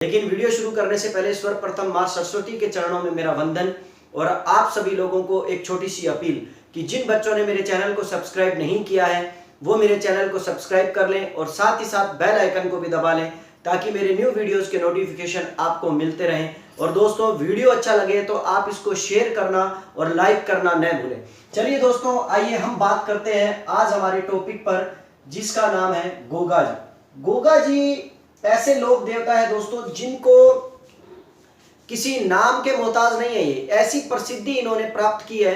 लेकिन वीडियो शुरू करने से पहले सर्वप्रथम मां सरस्वती के चरणों में मेरा वंदन और आप सभी लोगों को एक छोटी सी अपील कि जिन बच्चों ने मेरे चैनल को सब्सक्राइब नहीं किया है वो मेरे चैनल को सब्सक्राइब कर लें और साथ ही साथ बेल आइकन को भी दबा लें ताकि मेरे न्यू वीडियोस के नोटिफिकेशन आपको मिलते रहें। और दोस्तों वीडियो अच्छा लगे तो आप इसको शेयर करना और लाइक करना न भूलें। चलिए दोस्तों आइए हम बात करते हैं आज हमारे टॉपिक पर जिसका नाम है गोगा जी। गोगा जी ऐसे लोक देवता है दोस्तों जिनको किसी नाम के मोहताज नहीं है। ये ऐसी प्रसिद्धि इन्होंने प्राप्त की है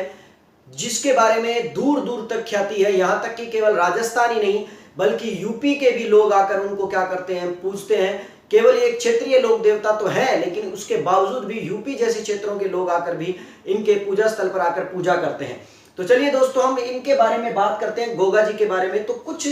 जिसके बारे में दूर दूर तक ख्याति है। यहां तक कि केवल राजस्थान ही नहीं बल्कि यूपी के भी लोग आकर उनको क्या करते हैं, पूजते हैं। केवल एक क्षेत्रीय लोक देवता तो है लेकिन उसके बावजूद भी यूपी जैसे क्षेत्रों के लोग आकर भी इनके पूजा स्थल पर आकर पूजा करते हैं। तो चलिए दोस्तों हम इनके बारे में बात करते हैं, गोगा जी के बारे में। तो कुछ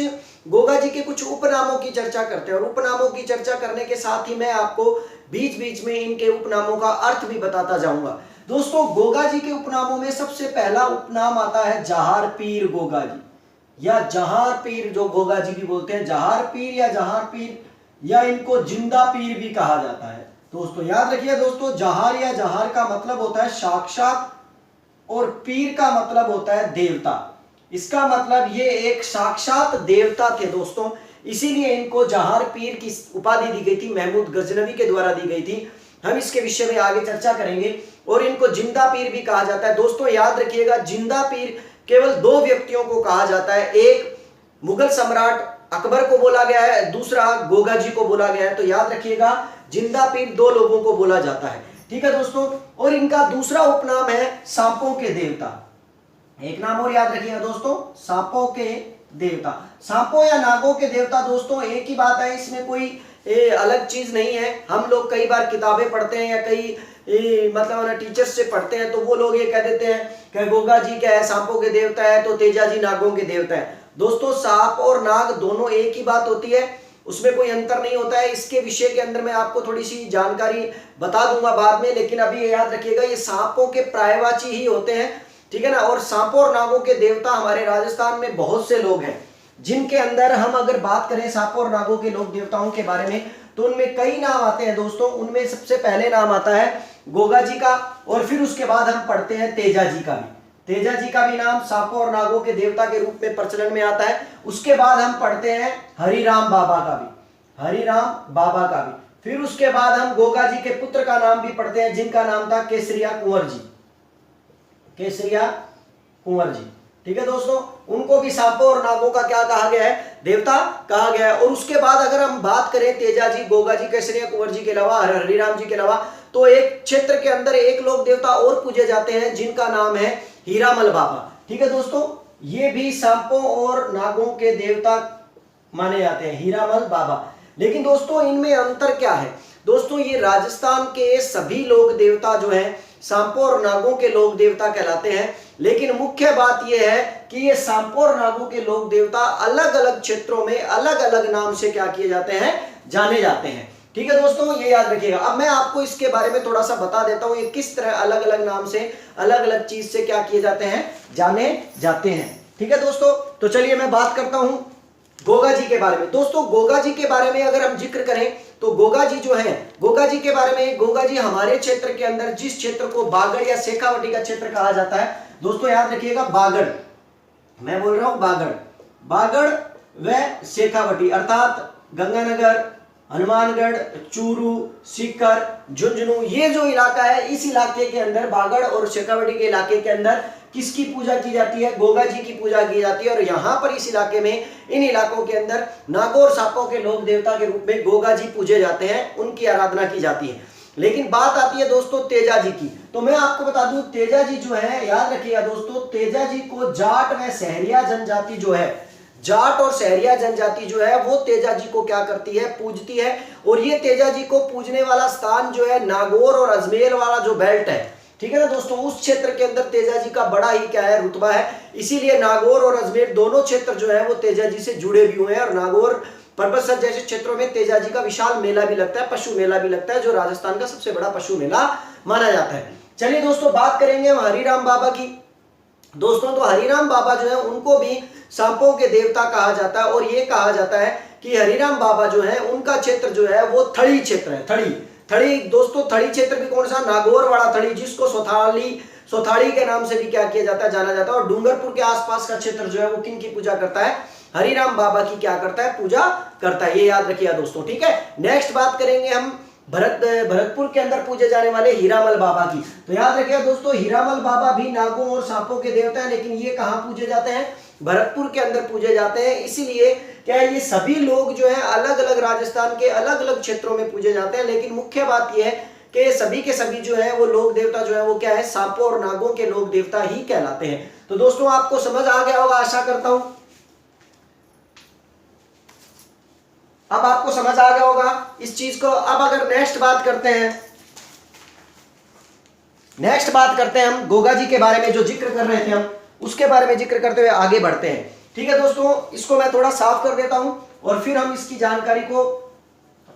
गोगा जी के कुछ उपनामों की चर्चा करते हैं और उपनामों की चर्चा करने के साथ ही मैं आपको बीच बीच में इनके उपनामों का अर्थ भी बताता जाऊंगा। दोस्तों गोगा जी के उपनामों में सबसे पहला उपनाम आता है जहार पीर गोगा जी या जहार पीर, जो गोगा जी भी बोलते हैं जहार पीर या जहार पीर या इनको जिंदा पीर भी कहा जाता है। दोस्तों याद रखिए दोस्तों, जहार या जहार का मतलब होता है साक्षात और पीर का मतलब होता है देवता। इसका मतलब ये एक साक्षात देवता थे दोस्तों, इसीलिए इनको जहार पीर की उपाधि दी गई थी, महमूद गजनवी के द्वारा दी गई थी। हम इसके विषय में आगे चर्चा करेंगे। और इनको जिंदा पीर भी कहा जाता है। दोस्तों याद रखिएगा जिंदा पीर केवल दो व्यक्तियों को कहा जाता है, एक मुगल सम्राट अकबर को बोला गया है, दूसरा गोगा जी को बोला गया है। तो याद रखिएगा जिंदा पीर दो लोगों को बोला जाता है, ठीक है दोस्तों। और इनका दूसरा उपनाम है सांपों के देवता। एक नाम और याद रखिएगा दोस्तों, सांपों के देवता। सांपों या नागों के देवता दोस्तों एक ही बात है, इसमें कोई अलग चीज नहीं है। हम लोग कई बार किताबें पढ़ते हैं या कई मतलब टीचर्स से पढ़ते हैं तो वो लोग ये कह देते हैं कि गोगा जी क्या है, सांपों के देवता है, तो तेजा जी नागों के देवता है। दोस्तों सांप और नाग दोनों एक ही बात होती है, उसमें कोई अंतर नहीं होता है। इसके विषय के अंदर मैं आपको थोड़ी सी जानकारी बता दूंगा बाद में, लेकिन अभी याद रखिएगा ये सांपों के पर्यायवाची ही होते हैं, ठीक है ना। और सांपों और नागों के देवता हमारे राजस्थान में बहुत से लोग हैं जिनके अंदर हम अगर बात करें सांपों और नागों के लोक देवताओं के बारे में तो उनमें कई नाम आते हैं दोस्तों। उनमें सबसे पहले नाम आता है गोगा जी का और फिर उसके बाद हम पढ़ते हैं तेजा जी का भी। तेजा जी का भी नाम सांपों और नागों के देवता के रूप में प्रचलन में आता है। उसके बाद हम पढ़ते हैं हरिराम बाबा का भी, हरिराम बाबा का भी। फिर उसके बाद हम गोगा जी के पुत्र का नाम भी पढ़ते हैं जिनका नाम था केसरिया कुंवर जी, केसरिया कुंवर जी, ठीक है दोस्तों। उनको भी सांपों और नागों का क्या कहा गया है, देवता कहा गया है। और उसके बाद अगर हम बात करें तेजा जी, गोगा जी, केसरिया कुंवर जी के अलावा, हरिराम जी के अलावा, तो एक क्षेत्र के अंदर एक लोक देवता और पूजे जाते हैं जिनका नाम है हीरामल बाबा, ठीक है दोस्तों। ये भी सांपों और नागों के देवता माने जाते हैं, हीरामल बाबा। लेकिन दोस्तों इनमें अंतर क्या है दोस्तों, ये राजस्थान के सभी लोक देवता जो हैं सांपों और नागों के लोक देवता कहलाते हैं। लेकिन मुख्य बात यह है कि ये सांपों और नागों के लोक देवता अलग अलग क्षेत्रों में अलग अलग नाम से क्या किए जाते हैं, जाने जाते हैं, ठीक है दोस्तों, ये याद रखिएगा। अब मैं आपको इसके बारे में थोड़ा सा बता देता हूं ये किस तरह अलग अलग नाम से अलग अलग चीज से क्या किए जाते हैं, जाने जाते हैं, ठीक है दोस्तों। तो चलिए मैं बात करता हूं गोगा जी के बारे में। दोस्तों गोगा जी के बारे में अगर हम जिक्र करें तो गोगा जी जो है, गोगा जी के बारे में, गोगा जी हमारे क्षेत्र के अंदर जिस क्षेत्र को बागड़ या शेखावटी का क्षेत्र कहा जाता है दोस्तों याद रखिएगा, बागड़, मैं बोल रहा हूं बागड़, बागड़ व शेखावटी अर्थात गंगानगर, हनुमानगढ़, चूरू, सीकर, झुंझुनू, ये जो इलाका है इस इलाके के अंदर बागड़ और शेखावटी के इलाके के अंदर किसकी पूजा की जाती है, गोगा जी की पूजा की जाती है। और यहाँ पर इस इलाके में, इन इलाकों के अंदर नागों और सांपों के लोक देवता के रूप में गोगा जी पूजे जाते हैं, उनकी आराधना की जाती है। लेकिन बात आती है दोस्तों तेजा जी की। तो मैं आपको बता दूं तेजा जी जो है, याद रखिएगा दोस्तों, तेजा जी को जाट व सहरिया जनजाति जो है, जाट और सहरिया जनजाति जो है वो तेजा जी को क्या करती है, पूजती है। और ये तेजा जी को पूजने वाला स्थान जो है नागौर और अजमेर वाला जो बेल्ट है, ठीक है ना दोस्तों, उस क्षेत्र के अंदर तेजा जी का बड़ा ही क्या है, रुतबा है। इसीलिए नागौर और अजमेर दोनों क्षेत्र जो है वो तेजा जी से जुड़े भी हुए हैं। और नागौर पर्वत जैसे क्षेत्रों में तेजा जी का विशाल मेला भी लगता है, पशु मेला भी लगता है, जो राजस्थान का सबसे बड़ा पशु मेला माना जाता है। चलिए दोस्तों बात करेंगे हम हरिराम बाबा की। दोस्तों तो हरिराम बाबा जो है उनको भी सांपों के देवता कहा जाता है और ये कहा जाता है कि हरिराम बाबा जो है उनका क्षेत्र जो है वो थड़ी क्षेत्र है। थड़ी थड़ी दोस्तों, थड़ी क्षेत्र भी कौन सा? नागौर वाला थड़ी, जिसको सोथाड़ी के नाम से भी क्या किया जाता है, जाना जाता है। और डूंगरपुर के आसपास का क्षेत्र जो है वो किन की पूजा करता है? हरिराम बाबा की क्या करता है? पूजा करता है। ये याद रखिएगा दोस्तों, ठीक है। नेक्स्ट बात करेंगे हम भरतपुर के अंदर पूजे जाने वाले हीरामल बाबा की। तो याद रखिएगा दोस्तों, हीरामल बाबा भी नागों और सांपों के देवता हैं, लेकिन ये कहाँ पूजे जाते हैं? भरतपुर के अंदर पूजे जाते हैं। इसीलिए क्या है, ये सभी लोग जो है अलग अलग राजस्थान के अलग अलग क्षेत्रों में पूजे जाते हैं, लेकिन मुख्य बात यह है कि सभी के सभी जो है वो लोक देवता जो है वो क्या है? सांपों और नागों के लोक देवता ही कहलाते हैं। तो दोस्तों आपको समझ आ गया होगा, आशा करता हूं। अब आपको समझ आ गया होगा इस चीज को। अब अगर नेक्स्ट बात करते हैं हम गोगा जी के बारे में, जो जिक्र कर रहे थे हम, उसके बारे में जिक्र करते हुए आगे बढ़ते हैं। ठीक है दोस्तों, इसको मैं थोड़ा साफ कर देता हूं और फिर हम इसकी जानकारी को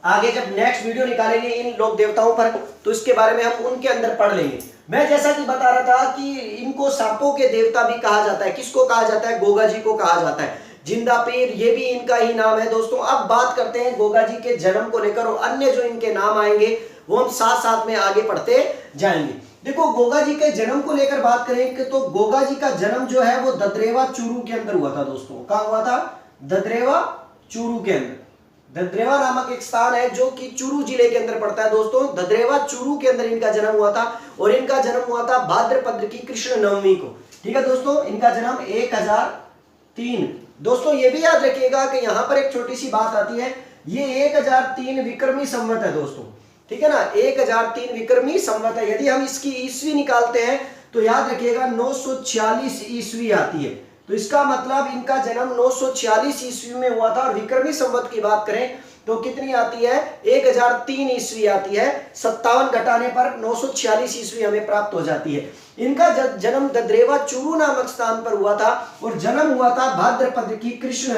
आगे जब नेक्स्ट वीडियो निकालेंगे इन लोक देवताओं पर, तो इसके बारे में हम उनके अंदर पढ़ लेंगे। मैं जैसा कि बता रहा था कि इनको सांपों के देवता भी कहा जाता है। किसको कहा जाता है? गोगा जी को कहा जाता है। जिंदा पीर, ये भी इनका ही नाम है दोस्तों। अब बात करते हैं गोगा जी के जन्म को लेकर, और अन्य जो इनके नाम आएंगे वो हम साथ साथ में आगे पढ़ते जाएंगे। देखो, गोगा जी के जन्म को लेकर बात करें तो गोगा जी का जन्म जो है वो ददरेवा चूरू के अंदर हुआ था दोस्तों। कहां हुआ था? ददरेवा चूरू के अंदर। ददरेवा नामक एक स्थान है जो कि चूरू जिले के अंदर पड़ता है दोस्तों। ददरेवा चूरू के अंदर इनका जन्म हुआ था, और इनका जन्म हुआ था भाद्रपद की कृष्ण नवमी को। ठीक है दोस्तों, इनका जन्म 1003। दोस्तों ये भी याद रखिएगा कि यहां पर एक छोटी सी बात आती है, ये 1003 विक्रमी संवत है दोस्तों। ठीक है ना, 1003 विक्रमी संवत है। यदि हम इसकी ईस्वी निकालते हैं तो याद रखिएगा 946 ईस्वी आती है। तो इसका मतलब इनका जन्म 946 ईस्वी में हुआ था। और विक्रमी संवत की बात करें तो कितनी आती है? 1003 ईस्वी आती है। 57 घटाने पर 946 ईस्वी हमें प्राप्त हो जाती है। इनका जन्म ददरेवा चूरू नामक स्थान पर हुआ था, और जन्म हुआ था भाद्रपद की कृष्ण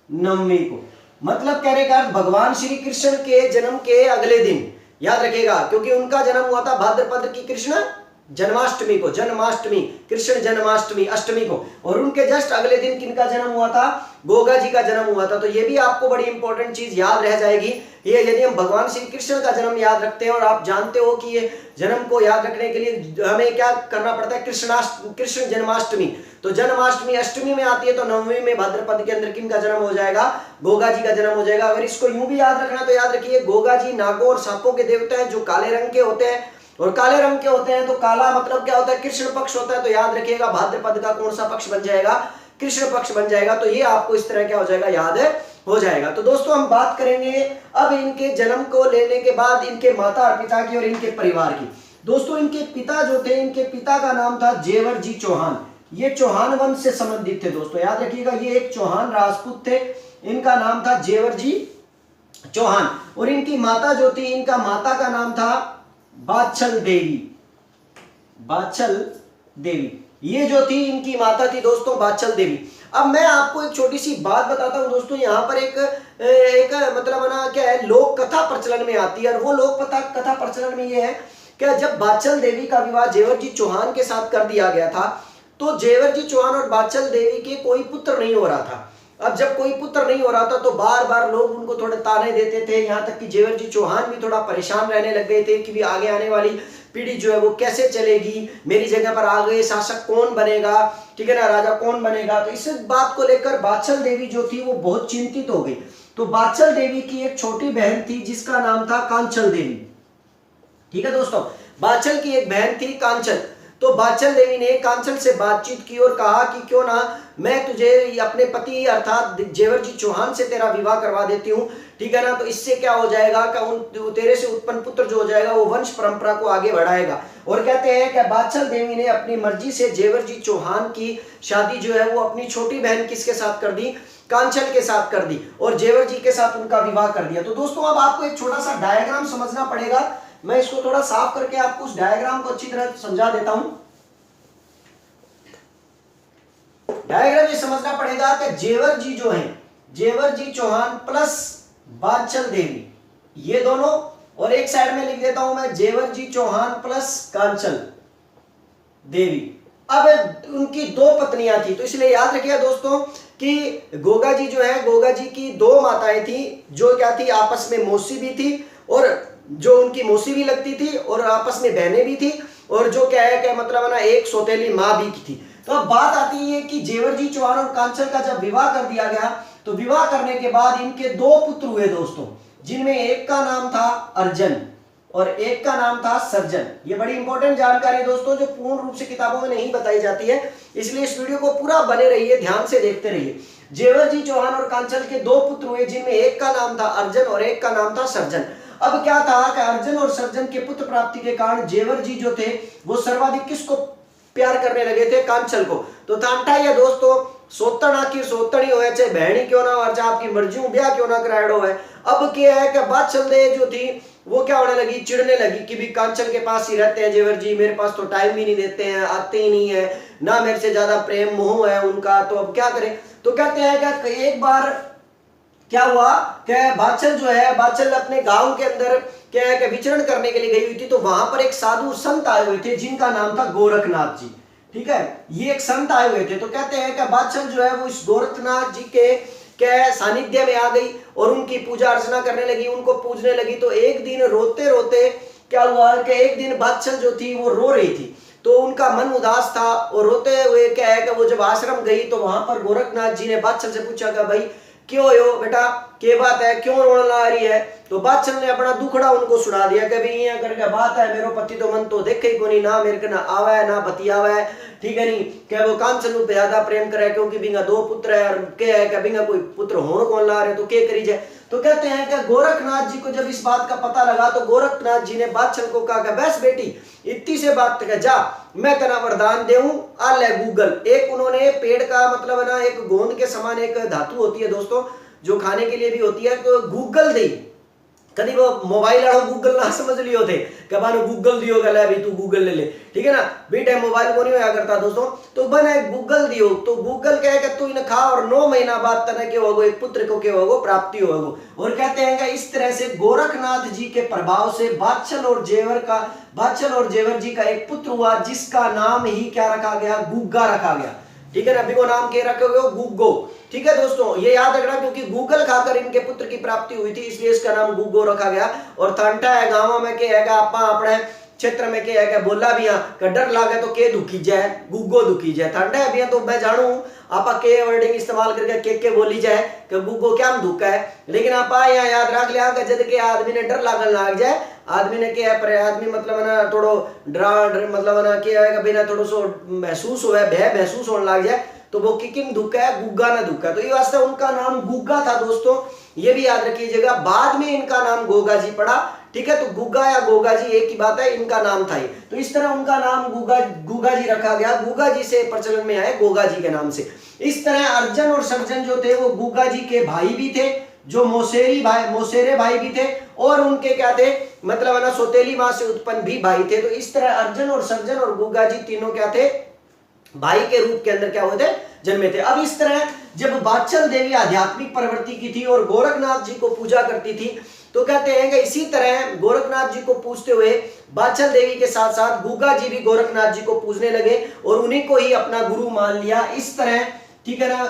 नवमी को। मतलब कहने का भगवान श्री कृष्ण के जन्म के अगले दिन, याद रखिएगा, क्योंकि उनका जन्म हुआ था भाद्रपद की कृष्ण जन्माष्टमी को, कृष्ण जन्माष्टमी अष्टमी को, और उनके जस्ट अगले दिन किनका जन्म हुआ था? गोगा जी का जन्म हुआ था। तो ये भी आपको बड़ी इंपॉर्टेंट चीज याद रह जाएगी। ये यदि हम भगवान श्री कृष्ण का जन्म याद रखते हैं, और आप जानते हो कि ये जन्म को याद रखने के लिए हमें क्या करना पड़ता है? कृष्ण जन्माष्टमी। तो जन्माष्टमी अष्टमी में आती है, तो नवमी में भाद्रपद के अंदर किनका जन्म हो जाएगा? गोगा जी का जन्म हो जाएगा। अगर इसको यूं भी याद रखना तो याद रखिए, गोगा जी नागों और सांपों के देवता हैं, जो काले रंग के होते हैं। और काले रंग के होते हैं तो काला मतलब क्या होता है? कृष्ण पक्ष होता है। तो याद रखिएगा भाद्रपद का कौन सा पक्ष बन जाएगा? कृष्ण पक्ष बन जाएगा। तो ये आपको इस तरह क्या हो जाएगा? याद हो जाएगा। तो दोस्तों हम बात करेंगे अब इनके जन्म को लेने के बाद इनके माता और पिता की और इनके परिवार की। दोस्तों इनके पिता जो थे, इनके पिता का नाम था जेवर जी चौहान। ये चौहान वंश से संबंधित थे दोस्तों। याद रखिएगा, ये एक चौहान राजपूत थे। इनका नाम था जेवर जी चौहान। और इनकी माता जो थी, इनका माता का नाम था बाछल देवी। ये जो थी इनकी माता थी दोस्तों, बाछल देवी। अब मैं आपको एक छोटी सी बात बताता हूं दोस्तों। यहाँ पर एक मतलब ना क्या है, लोक कथा प्रचलन में आती है। और वो लोक कथा प्रचलन में ये है कि जब बाछल देवी का विवाह जेवर जी चौहान के साथ कर दिया गया था, तो जेवर जी चौहान और बाछल देवी के कोई पुत्र नहीं हो रहा था। अब जब कोई पुत्र नहीं हो रहा था तो बार बार लोग उनको थोड़े ताने देते थे। यहाँ तक कि जेवर जी चौहान भी थोड़ा परेशान रहने लग गए थे कि भी आगे आने वाली पीढ़ी जो है वो कैसे चलेगी, मेरी जगह पर आगे शासक कौन बनेगा, ठीक है ना, राजा कौन बनेगा। तो इस बात को लेकर बाछल देवी जो थी वो बहुत चिंतित हो गई। तो बाछल देवी की एक छोटी बहन थी जिसका नाम था कांचल देवी। ठीक है दोस्तों, बाछल की एक बहन थी कांचल। तो बाछल देवी ने कांचल से बातचीत की और कहा कि क्यों ना मैं तुझे अपने पति अर्थात जेवर जी चौहान से तेरा विवाह करवा देती हूँ। ठीक है ना, तो इससे क्या हो जाएगा कि तेरे से उत्पन्न पुत्र जो हो जाएगा वो वंश परंपरा को आगे बढ़ाएगा। और कहते हैं कि बाछल देवी ने अपनी मर्जी से जेवर जी चौहान की शादी जो है वो अपनी छोटी बहन किसके साथ कर दी? कांचल के साथ कर दी, और जेवर जी के साथ उनका विवाह कर दिया। तो दोस्तों अब आपको एक छोटा सा डायग्राम समझना पड़ेगा। मैं इसको थोड़ा साफ करके आपको उस डायग्राम को अच्छी तरह समझा देता हूं। डायग्राम ये समझना पड़ेगा कि जेवर जी जो है, जेवर जी चौहान प्लस बाछल देवी, ये दोनों, और एक साइड में लिख देता हूं मैं जेवर जी चौहान प्लस कांचल देवी। अब उनकी दो पत्नियां थी, तो इसलिए याद रखिएगा दोस्तों कि गोगा जी जो है, गोगा जी की दो माताएं थी जो क्या थी, आपस में मौसी भी थी और जो उनकी मौसी भी लगती थी और आपस में बहनें भी थी और जो क्या है, क्या मतलब ना एक सौतेली माँ भी थी। तो अब बात आती है कि जेवर जी चौहान और कांचन का जब विवाह कर दिया गया तो विवाह करने के बाद इनके दो पुत्र हुए दोस्तों, जिनमें एक का नाम था अर्जन और एक का नाम था सर्जन। ये बड़ी इंपॉर्टेंट जानकारी है दोस्तों, जो पूर्ण रूप से किताबों में नहीं बताई जाती है, इसलिए इस वीडियो को पूरा बने रहिए, ध्यान से देखते रहिए। जेवर जी चौहान और कांचन के दो पुत्र हुए, जिनमें एक का नाम था अर्जन और एक का नाम था सर्जन। अब क्या था कि अर्जन और सर्जन के पुत्र प्राप्ति के कारण जेवर जी जो थे वो सर्वाधिक किसको प्यार करने लगे थे, कांचन को। तो तांटा है दोस्तों, सोतन आखिर सोतनी हो, चाहे बहनी क्यों ना हो, चाहे आपकी मर्जी हो, ब्याह क्यों ना करायड़ो है। अब क्या है कि बात चल रही जो थी वो क्या होने लगी, चिढ़ने लगी कि भी कांचन के पास ही रहते हैं जेवर जी, मेरे पास तो टाइम ही नहीं देते हैं, आते ही नहीं है ना, मेरे से ज्यादा प्रेम मोह है उनका, तो अब क्या करें। तो कहते हैं कि एक बार क्या हुआ कि बादशाह जो है, बादशाह अपने गांव के अंदर क्या है कि विचरण करने के लिए गई हुई थी, तो वहां पर एक साधु संत आए हुए थे जिनका नाम था गोरखनाथ जी। ठीक है, ये एक संत आए हुए थे। तो कहते हैं कि बादशाह जो है वो इस गोरखनाथ जी के सानिध्य में आ गई और उनकी पूजा अर्चना करने लगी, उनको पूजने लगी। तो एक दिन रोते रोते क्या हुआ कि एक दिन बादशाह जो थी वो रो रही थी, तो उनका मन उदास था और रोते हुए क्या है कि वो जब आश्रम गई तो वहां पर गोरखनाथ जी ने बादशाह से पूछा कि भाई क्यों हो बेटा, क्या बात है, क्यों रोना आ रही है। तो बादशाह ने अपना दुखड़ा उनको सुना दिया कि भाई ये करके बात है, मेरो पति तो मन तो देखे ही को नहीं, ना मेरे को ना आवा है ना बतियावा है, ठीक है नहीं, क्या वो कांचन पे ज्यादा प्रेम करे क्योंकि बिंगा दो पुत्र है और क्या है कि बिंगा कोई पुत्र होने कौन ला रहे, तो क्या करी जाए। तो कहते हैं कि गोरखनाथ जी को जब इस बात का पता लगा तो गोरखनाथ जी ने बादशाह को कहा कि बस बेटी इतनी से बात कर जा, मैं तना वरदान देऊं, आ ले गूगल। एक उन्होंने पेड़ का मतलब है ना, एक गोंद के समान एक धातु होती है दोस्तों जो खाने के लिए भी होती है, तो गूगल दी। कभी वो मोबाइल आड़ो गूगल ना समझ लियो थे कि बानो गूगल दियो गले अभी तू गूगल ले ले, ठीक है ना, बेटा मोबाइल को नहीं होया करता दोस्तों। तो बने गूगल दियो, तो गूगल कहे कि तू इन्हें खा और 9 महीना बाद तना के होगो एक पुत्र को के होगो प्राप्ति होगो। और कहते हैं कि इस तरह से गोरखनाथ जी के प्रभाव से बादशाह और जेवर जी का एक पुत्र हुआ जिसका नाम ही क्या रखा गया, गुग्गा रखा गया। ठीक है ना, अभी वो नाम क्या रखोगे, गुग्गो। ठीक है दोस्तों, ये याद रखना क्योंकि गूगल खाकर इनके पुत्र की प्राप्ति हुई थी, इसलिए इसका नाम गुग्गो रखा गया। और थांटा है गांव में क्या है, आपा अपने क्षेत्र में क्या है बोला भी यहाँ डर लागे तो के दुखी जाए, गुग्गो दुखी जाए। थांटा है भी तो मैं जानू आपा के वर्डिंग इस्तेमाल करके के बोली जाए कि गुग्गो क्या दुखा है, लेकिन आपा यहाँ याद रख लिया जद के आदमी ने डर लागन लाग जाए, आदमी ने क्या है पर आदमी मतलब ना थोड़ो डरा मतलब ना क्या है बिना थोड़ा सो महसूस हो भय महसूस होने लग जाए तो वो किकिन दुखा है, गुग्गा ना दुखा। तो ये वास्ते उनका नाम गुग्गा था दोस्तों, ये भी याद रखिएगा। बाद में इनका नाम गोगा जी पड़ा, ठीक है, तो गुग्गा या गोगा जी एक ही बात है, इनका नाम था ये। तो इस तरह उनका नाम गुग्गा जी रखा गया, गुग्गा जी से प्रचलन में आए गोगा जी के नाम से। इस तरह अर्जन और सर्जन जो थे वो गुग्गा जी के भाई भी थे, जो मोसेरे भाई भी थे, और उनके क्या थे मतलब ना सौतेली मां से उत्पन्न भी भाई थे। तो इस तरह अर्जन और सर्जन और गुग्गा जी तीनों क्या थे, भाई के रूप के अंदर क्या हुए थे, जन्मे थे। अब इस तरह जब बादशाह देवी आध्यात्मिक प्रवृत्ति की थी और गोरखनाथ जी को पूजा करती थी, तो कहते हैं कि इसी तरह गोरखनाथ जी को पूजते हुए बादशाह देवी के साथ साथ गुग्गा जी भी गोरखनाथ जी को पूजने लगे और उन्हीं को ही अपना गुरु मान लिया। इस तरह ठीक है ना,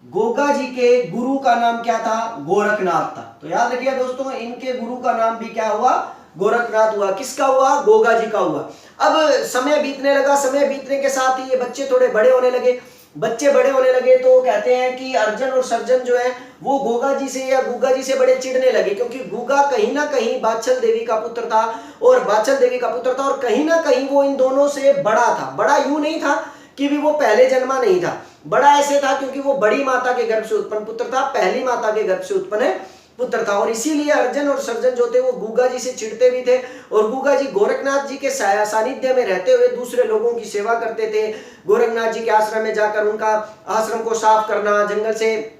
गोगा जी के गुरु का नाम क्या था, गोरखनाथ था। तो याद रखिए दोस्तों, इनके गुरु का नाम भी क्या हुआ, गोरखनाथ हुआ। किसका हुआ, गोगा जी का हुआ। अब समय बीतने लगा, समय बीतने के साथ ही ये बच्चे थोड़े बड़े होने लगे। बच्चे बड़े होने लगे तो कहते हैं कि अर्जन और सर्जन जो है वो गोगा जी से या गुग्गा जी से बड़े चिढ़ने लगे, क्योंकि गुग्गा कहीं ना कहीं बादशाह देवी का पुत्र था और बादशाह देवी का पुत्र था, और कहीं ना कहीं वो इन दोनों से बड़ा था। बड़ा यूं नहीं था कि भी वो पहले जन्मा नहीं था, बड़ा ऐसे था क्योंकि वो बड़ी माता के गर्भ से उत्पन्न पुत्र था, पहली माता के गर्भ से उत्पन्न पुत्र था। और इसीलिए अर्जन और सर्जन जो थे वो गुग्गा जी से चिढ़ते भी थे, और गुग्गा जी गोरखनाथ जी के सानिध्य में रहते हुए दूसरे लोगों की सेवा करते थे। गोरखनाथ जी के आश्रम में जाकर उनका आश्रम को साफ करना, जंगल से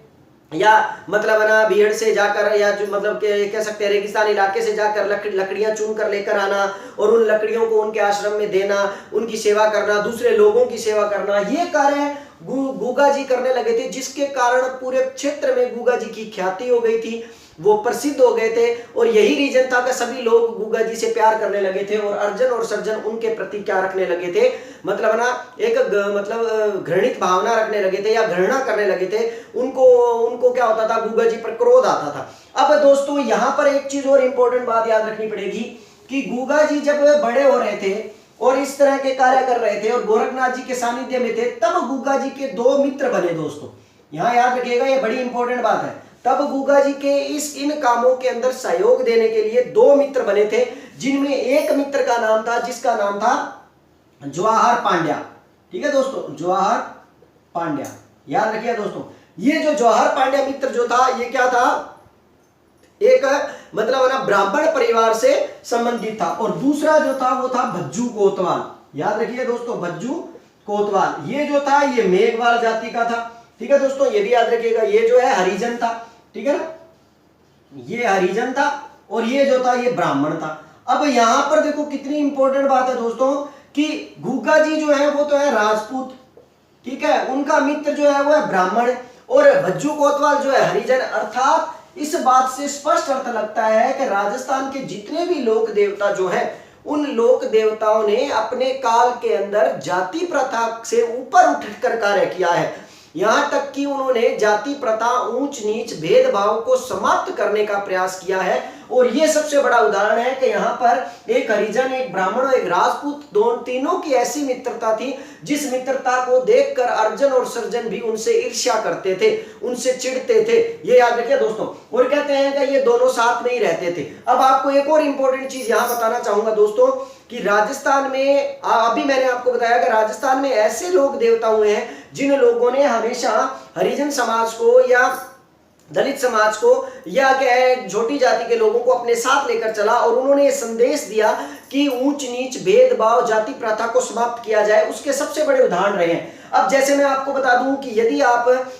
या मतलब ना भीड़ से जाकर या जो मतलब कह सकते हैं रेगिस्तान इलाके से जाकर लकड़ियां चुन कर लेकर आना और उन लकड़ियों को उनके आश्रम में देना, उनकी सेवा करना, दूसरे लोगों की सेवा करना, ये कार्य गुग्गा जी करने लगे थे, जिसके कारण पूरे क्षेत्र में गुग्गा जी की ख्याति हो गई थी। वो प्रसिद्ध हो गए थे। और यही रीजन था कि सभी लोग गुगा जी से प्यार करने लगे थे और अर्जुन और सर्जन उनके प्रति क्या रखने लगे थे, मतलब ना एक मतलब घृणित भावना रखने लगे थे या घृणा करने लगे थे। उनको उनको क्या होता था, गुगा जी पर क्रोध आता था। अब दोस्तों यहाँ पर एक चीज और इंपॉर्टेंट बात याद रखनी पड़ेगी कि गुगा जी जब बड़े हो रहे थे और इस तरह के कार्य कर रहे थे और गोरखनाथ जी के सानिध्य में थे, तब गुगा जी के दो मित्र बने। दोस्तों यहाँ याद रखिएगा, ये बड़ी इंपॉर्टेंट बात है। तब गुगा जी के इन कामों के अंदर सहयोग देने के लिए दो मित्र बने थे, जिनमें एक मित्र का नाम था, जिसका नाम था जवाहर पांड्या। ठीक है दोस्तों, जवाहर पांड्या, याद रखिए दोस्तों। ये जो जवाहर पांड्या मित्र जो था, ये क्या था, एक मतलब ना ब्राह्मण परिवार से संबंधित था। और दूसरा जो था वो था भज्जू कोतवाल। याद रखिए दोस्तों, भज्जू कोतवाल ये जो था ये मेघवाल जाति का था। ठीक है दोस्तों, ये भी याद रखिएगा। ये जो है हरिजन था, ठीक है ना, ये हरिजन था और ये जो था ये ब्राह्मण था। अब यहां पर देखो कितनी इंपॉर्टेंट बात है दोस्तों कि गुगा जी जो है वो तो है राजपूत, ठीक है, उनका मित्र जो है वो है ब्राह्मण और भज्जू कोतवाल जो है हरिजन। अर्थात इस बात से स्पष्ट अर्थ लगता है कि राजस्थान के जितने भी लोक देवता जो हैं, उन लोक देवताओं ने अपने काल के अंदर जाति प्रथा से ऊपर उठकर कार्य किया है। यहां तक कि उन्होंने जाति प्रथा, ऊंच नीच, भेदभाव को समाप्त करने का प्रयास किया है। और ये सबसे बड़ा उदाहरण है कि यहाँ पर एक हरिजन, एक ब्राह्मण और एक राजपूत, तीनों की ऐसी मित्रता थी जिस मित्रता को देखकर अर्जुन और सर्जन भी उनसे ईर्ष्या करते थे, उनसे चिढ़ते थे। ये याद रखिए दोस्तों। और कहते हैं कि ये दोनों साथ में ही रहते थे। अब आपको एक और इंपॉर्टेंट चीज यहाँ बताना चाहूंगा दोस्तों कि राजस्थान में, अभी मैंने आपको बताया कि राजस्थान में ऐसे लोग देवता हुए हैं जिन लोगों ने हमेशा हरिजन समाज को या दलित समाज को या क्या है छोटी जाति के लोगों को अपने साथ लेकर चला और उन्होंने ये संदेश दिया कि ऊंच नीच, भेदभाव, जाति प्रथा को समाप्त किया जाए। उसके सबसे बड़े उदाहरण रहे हैं। अब जैसे मैं आपको बता दूं कि यदि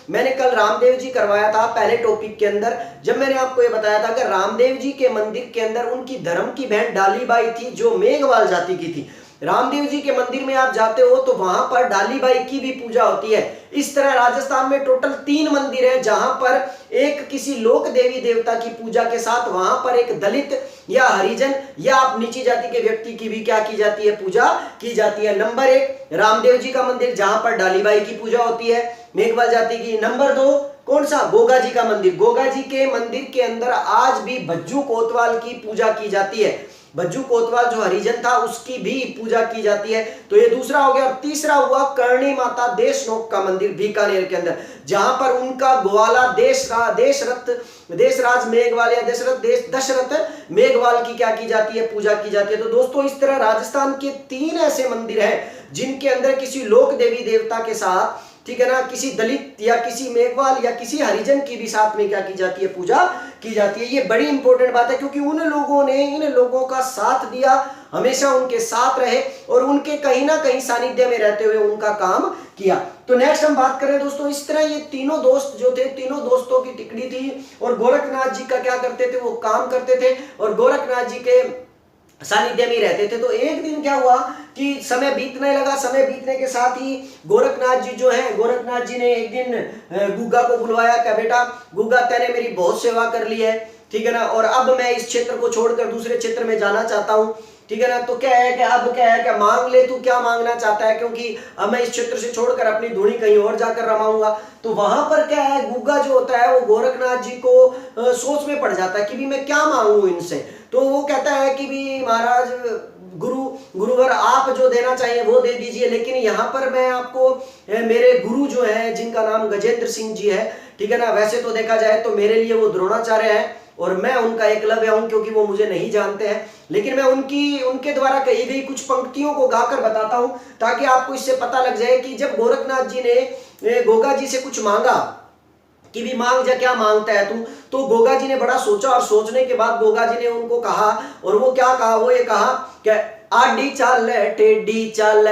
मैंने कल रामदेव जी करवाया था पहले टॉपिक के अंदर, जब मैंने आपको ये बताया था कि रामदेव जी के मंदिर के अंदर उनकी धर्म की बहन डालीबाई थी जो मेघवाल जाति की थी। रामदेव जी के मंदिर में आप जाते हो तो वहां पर डालीबाई की भी पूजा होती है। इस तरह राजस्थान में टोटल 3 मंदिर है जहां पर एक किसी लोक देवी देवता की पूजा के साथ वहां पर एक दलित या हरिजन या आप नीची जाति के व्यक्ति की भी क्या की जाती है, पूजा की जाती है। नंबर 1 रामदेव जी का मंदिर जहां पर डालीबाई की पूजा होती है मेघवाल जाति की। नंबर 2 कौन सा, गोगा जी का मंदिर। गोगा जी के मंदिर के अंदर आज भी भज्जू कोतवाल की पूजा की जाती है। भज्जू कोतवाल जो हरिजन था उसकी भी पूजा की जाती है। तो ये दूसरा हो गया। और तीसरा हुआ करणी माता देशनोक का मंदिर बीकानेर के अंदर, जहां पर उनका ग्वाला देशराज मेघवाल या दशरथ मेघवाल की क्या की जाती है, पूजा की जाती है। तो दोस्तों इस तरह राजस्थान के 3 ऐसे मंदिर हैं जिनके अंदर किसी लोक देवी देवता के साथ, ठीक है ना, किसी दलित या किसी मेघवाल या किसी हरिजन की भी साथ में क्या की जाती है, पूजा की जाती है। ये बड़ी इंपॉर्टेंट बात है क्योंकि उन लोगों ने इन लोगों का साथ दिया, हमेशा उनके साथ रहे और उनके कहीं ना कहीं सानिध्य में रहते हुए उनका काम किया। तो नेक्स्ट हम बात करें दोस्तों, इस तरह ये तीनों दोस्त जो थे, तीनों दोस्तों की टिकड़ी थी और गोरखनाथ जी का क्या करते थे, वो काम करते थे और गोरखनाथ जी के सानिध्य में रहते थे। तो एक दिन क्या हुआ कि समय बीतने लगा। समय बीतने के साथ ही गोरखनाथ जी जो है, गोरखनाथ जी ने एक दिन गुग्गा को बुलवाया, क्या बेटा गुग्गा तैने मेरी बहुत सेवा कर ली है, ठीक है ना, और अब मैं इस क्षेत्र को छोड़कर दूसरे क्षेत्र में जाना चाहता हूँ, ठीक है ना। तो क्या है कि अब क्या है कि मांग ले, तू क्या मांगना चाहता है, क्योंकि अब मैं इस क्षेत्र से छोड़कर अपनी धुनी कहीं और जाकर रमाऊंगा। तो वहां पर क्या है, गुग्गा जो होता है वो गोरखनाथ जी को सोच में पड़ जाता है कि भी मैं क्या मांगू इनसे। तो वो कहता है कि भी महाराज गुरुवर आप जो देना चाहिए वो दे दीजिए, लेकिन यहाँ पर मैं आपको मेरे गुरु जो है जिनका नाम गजेंद्र सिंह जी है, ठीक है ना, वैसे तो देखा जाए तो मेरे लिए वो द्रोणाचार्य है और मैं उनका एकलव्य हूं क्योंकि वो मुझे नहीं जानते हैं, लेकिन मैं उनके द्वारा कही गई कुछ पंक्तियों को गाकर बताता हूं ताकि आपको इससे पता लग जाए कि जब गोरखनाथ जी ने गोगा जी से कुछ मांगा कि भी मांग जा, क्या मांगता है तू, तो गोगा जी ने बड़ा सोचा और सोचने के बाद गोगा जी ने उनको कहा, और वो क्या कहा, वो ये कहा कि आडी चाल टेढ़ी चाल,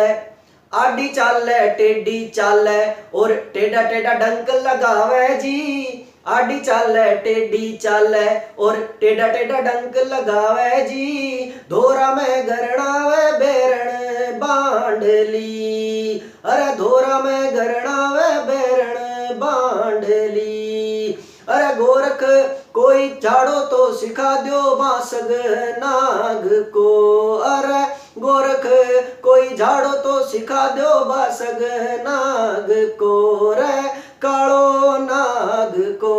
आडी चाल टेढ़ी चाल और टेढ़ा टेढ़ा डंक लगावे जी, आडी चाल टेढ़ी चाल और टेढ़ा टेढ़ा डंक लगावे जी, धोरा में गरणावे बेरण बांडली, अरे धोरा में गरणावे बेरण बांडली, अरे गोरख कोई कोई झाड़ो तो सिखा दो बासग नाग को, अरे गोरख कोई झाड़ो तो सिखा दो बासग नाग को, रे कालो नाग को।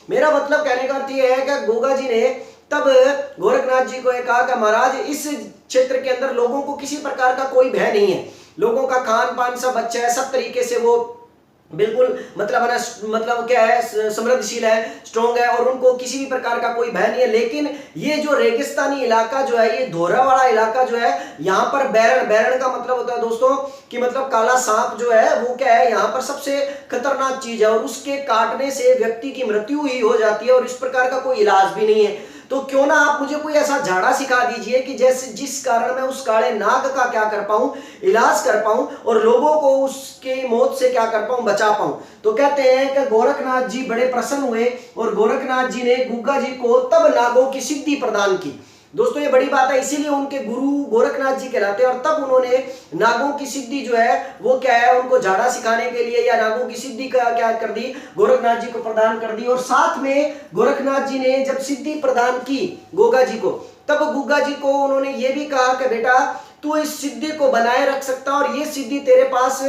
मेरा मतलब कहने का अर्थ यह है कि गोगा जी ने तब गोरखनाथ जी को कहा कि महाराज इस क्षेत्र के अंदर लोगों को किसी प्रकार का कोई भय नहीं है, लोगों का खान पान सब अच्छा है, सब तरीके से वो बिल्कुल मतलब क्या है, समृद्धशील है, स्ट्रॉन्ग है, और उनको किसी भी प्रकार का कोई भय नहीं है। लेकिन ये जो रेगिस्तानी इलाका जो है, ये धोरा वाला इलाका जो है, यहाँ पर बैरण का मतलब होता है दोस्तों कि मतलब काला सांप जो है वो क्या है, यहाँ पर सबसे खतरनाक चीज है, और उसके काटने से व्यक्ति की मृत्यु ही हो जाती है, और इस प्रकार का कोई इलाज भी नहीं है। तो क्यों ना आप मुझे कोई ऐसा झाड़ा सिखा दीजिए कि जैसे जिस कारण मैं उस काले नाग का क्या कर पाऊं, इलाज कर पाऊं, और लोगों को उसकी मौत से क्या कर पाऊं, बचा पाऊं। तो कहते हैं कि गोरखनाथ जी बड़े प्रसन्न हुए, और गोरखनाथ जी ने गुग्गा जी को तब नागों की सिद्धि प्रदान की। दोस्तों ये बड़ी बात है, इसीलिए उनके गुरु गोरखनाथ जी कहलाते हैं। और तब उन्होंने नागों की सिद्धि जो है वो क्या है, उनको झाड़ा सिखाने के लिए या नागों की सिद्धि का क्या कर दी, गोरखनाथ जी को प्रदान कर दी। और साथ में गोरखनाथ जी ने जब सिद्धि प्रदान की गोगा जी को, तब गुग्गा जी को उन्होंने ये भी कहा कि बेटा तू इस सिद्धि को बनाए रख सकता, और ये सिद्धि तेरे पास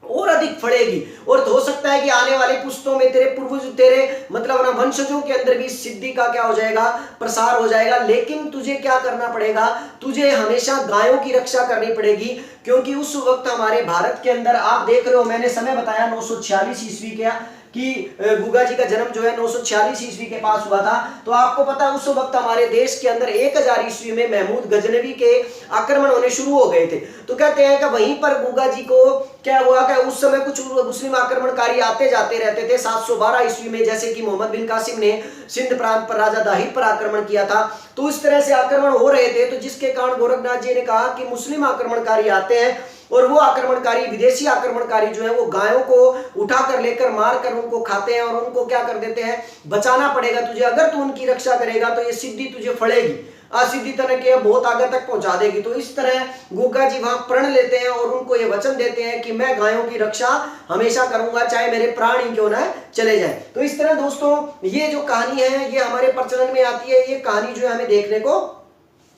और अधिक फड़ेगी, और तो हो सकता है कि आने वाले पुश्तों में तेरे पूर्वज, तेरे मतलब ना वंशजों के अंदर भी इस सिद्धि का क्या हो जाएगा, प्रसार हो जाएगा। लेकिन तुझे क्या करना पड़ेगा, तुझे हमेशा गायों की रक्षा करनी पड़ेगी, क्योंकि उस वक्त हमारे भारत के अंदर आप देख रहे हो, मैंने समय बताया 946 ईस्वी का कि गुग्गा जी का जन्म जो है 946 ईस्वी के पास हुआ था। तो आपको पता है उस वक्त हमारे देश के अंदर 1000 ईस्वी में महमूद गजनवी के आक्रमण होने शुरू हो गए थे। तो कहते हैं कि वहीं पर गुग्गा जी को क्या हुआ कि उस समय कुछ मुस्लिम आक्रमणकारी आते जाते रहते थे। 712 ईस्वी में जैसे कि मोहम्मद बिन कासिम ने सिंध प्रांत पर राजा दाहिर पर आक्रमण किया था, तो इस तरह से आक्रमण हो रहे थे। तो जिसके कारण गोरखनाथ जी ने कहा कि मुस्लिम आक्रमणकारी आते हैं, और वो आक्रमणकारी, विदेशी आक्रमणकारी जो है वो गायों को उठाकर लेकर मार कर उनको खाते हैं, और उनको क्या कर देते हैं, बचाना पड़ेगा तुझे, अगर तू उनकी रक्षा करेगा तो ये सिद्धि तुझे फड़ेगी, असिद्धि तरह के बहुत आगे तक पहुंचा देगी। तो इस तरह गुग्गा जी वहां प्रण लेते हैं, और उनको ये वचन देते हैं कि मैं गायों की रक्षा हमेशा करूंगा, चाहे मेरे प्राण ही क्यों ना चले जाए। तो इस तरह दोस्तों ये जो कहानी है ये हमारे प्रचलन में आती है, ये कहानी जो है हमें देखने को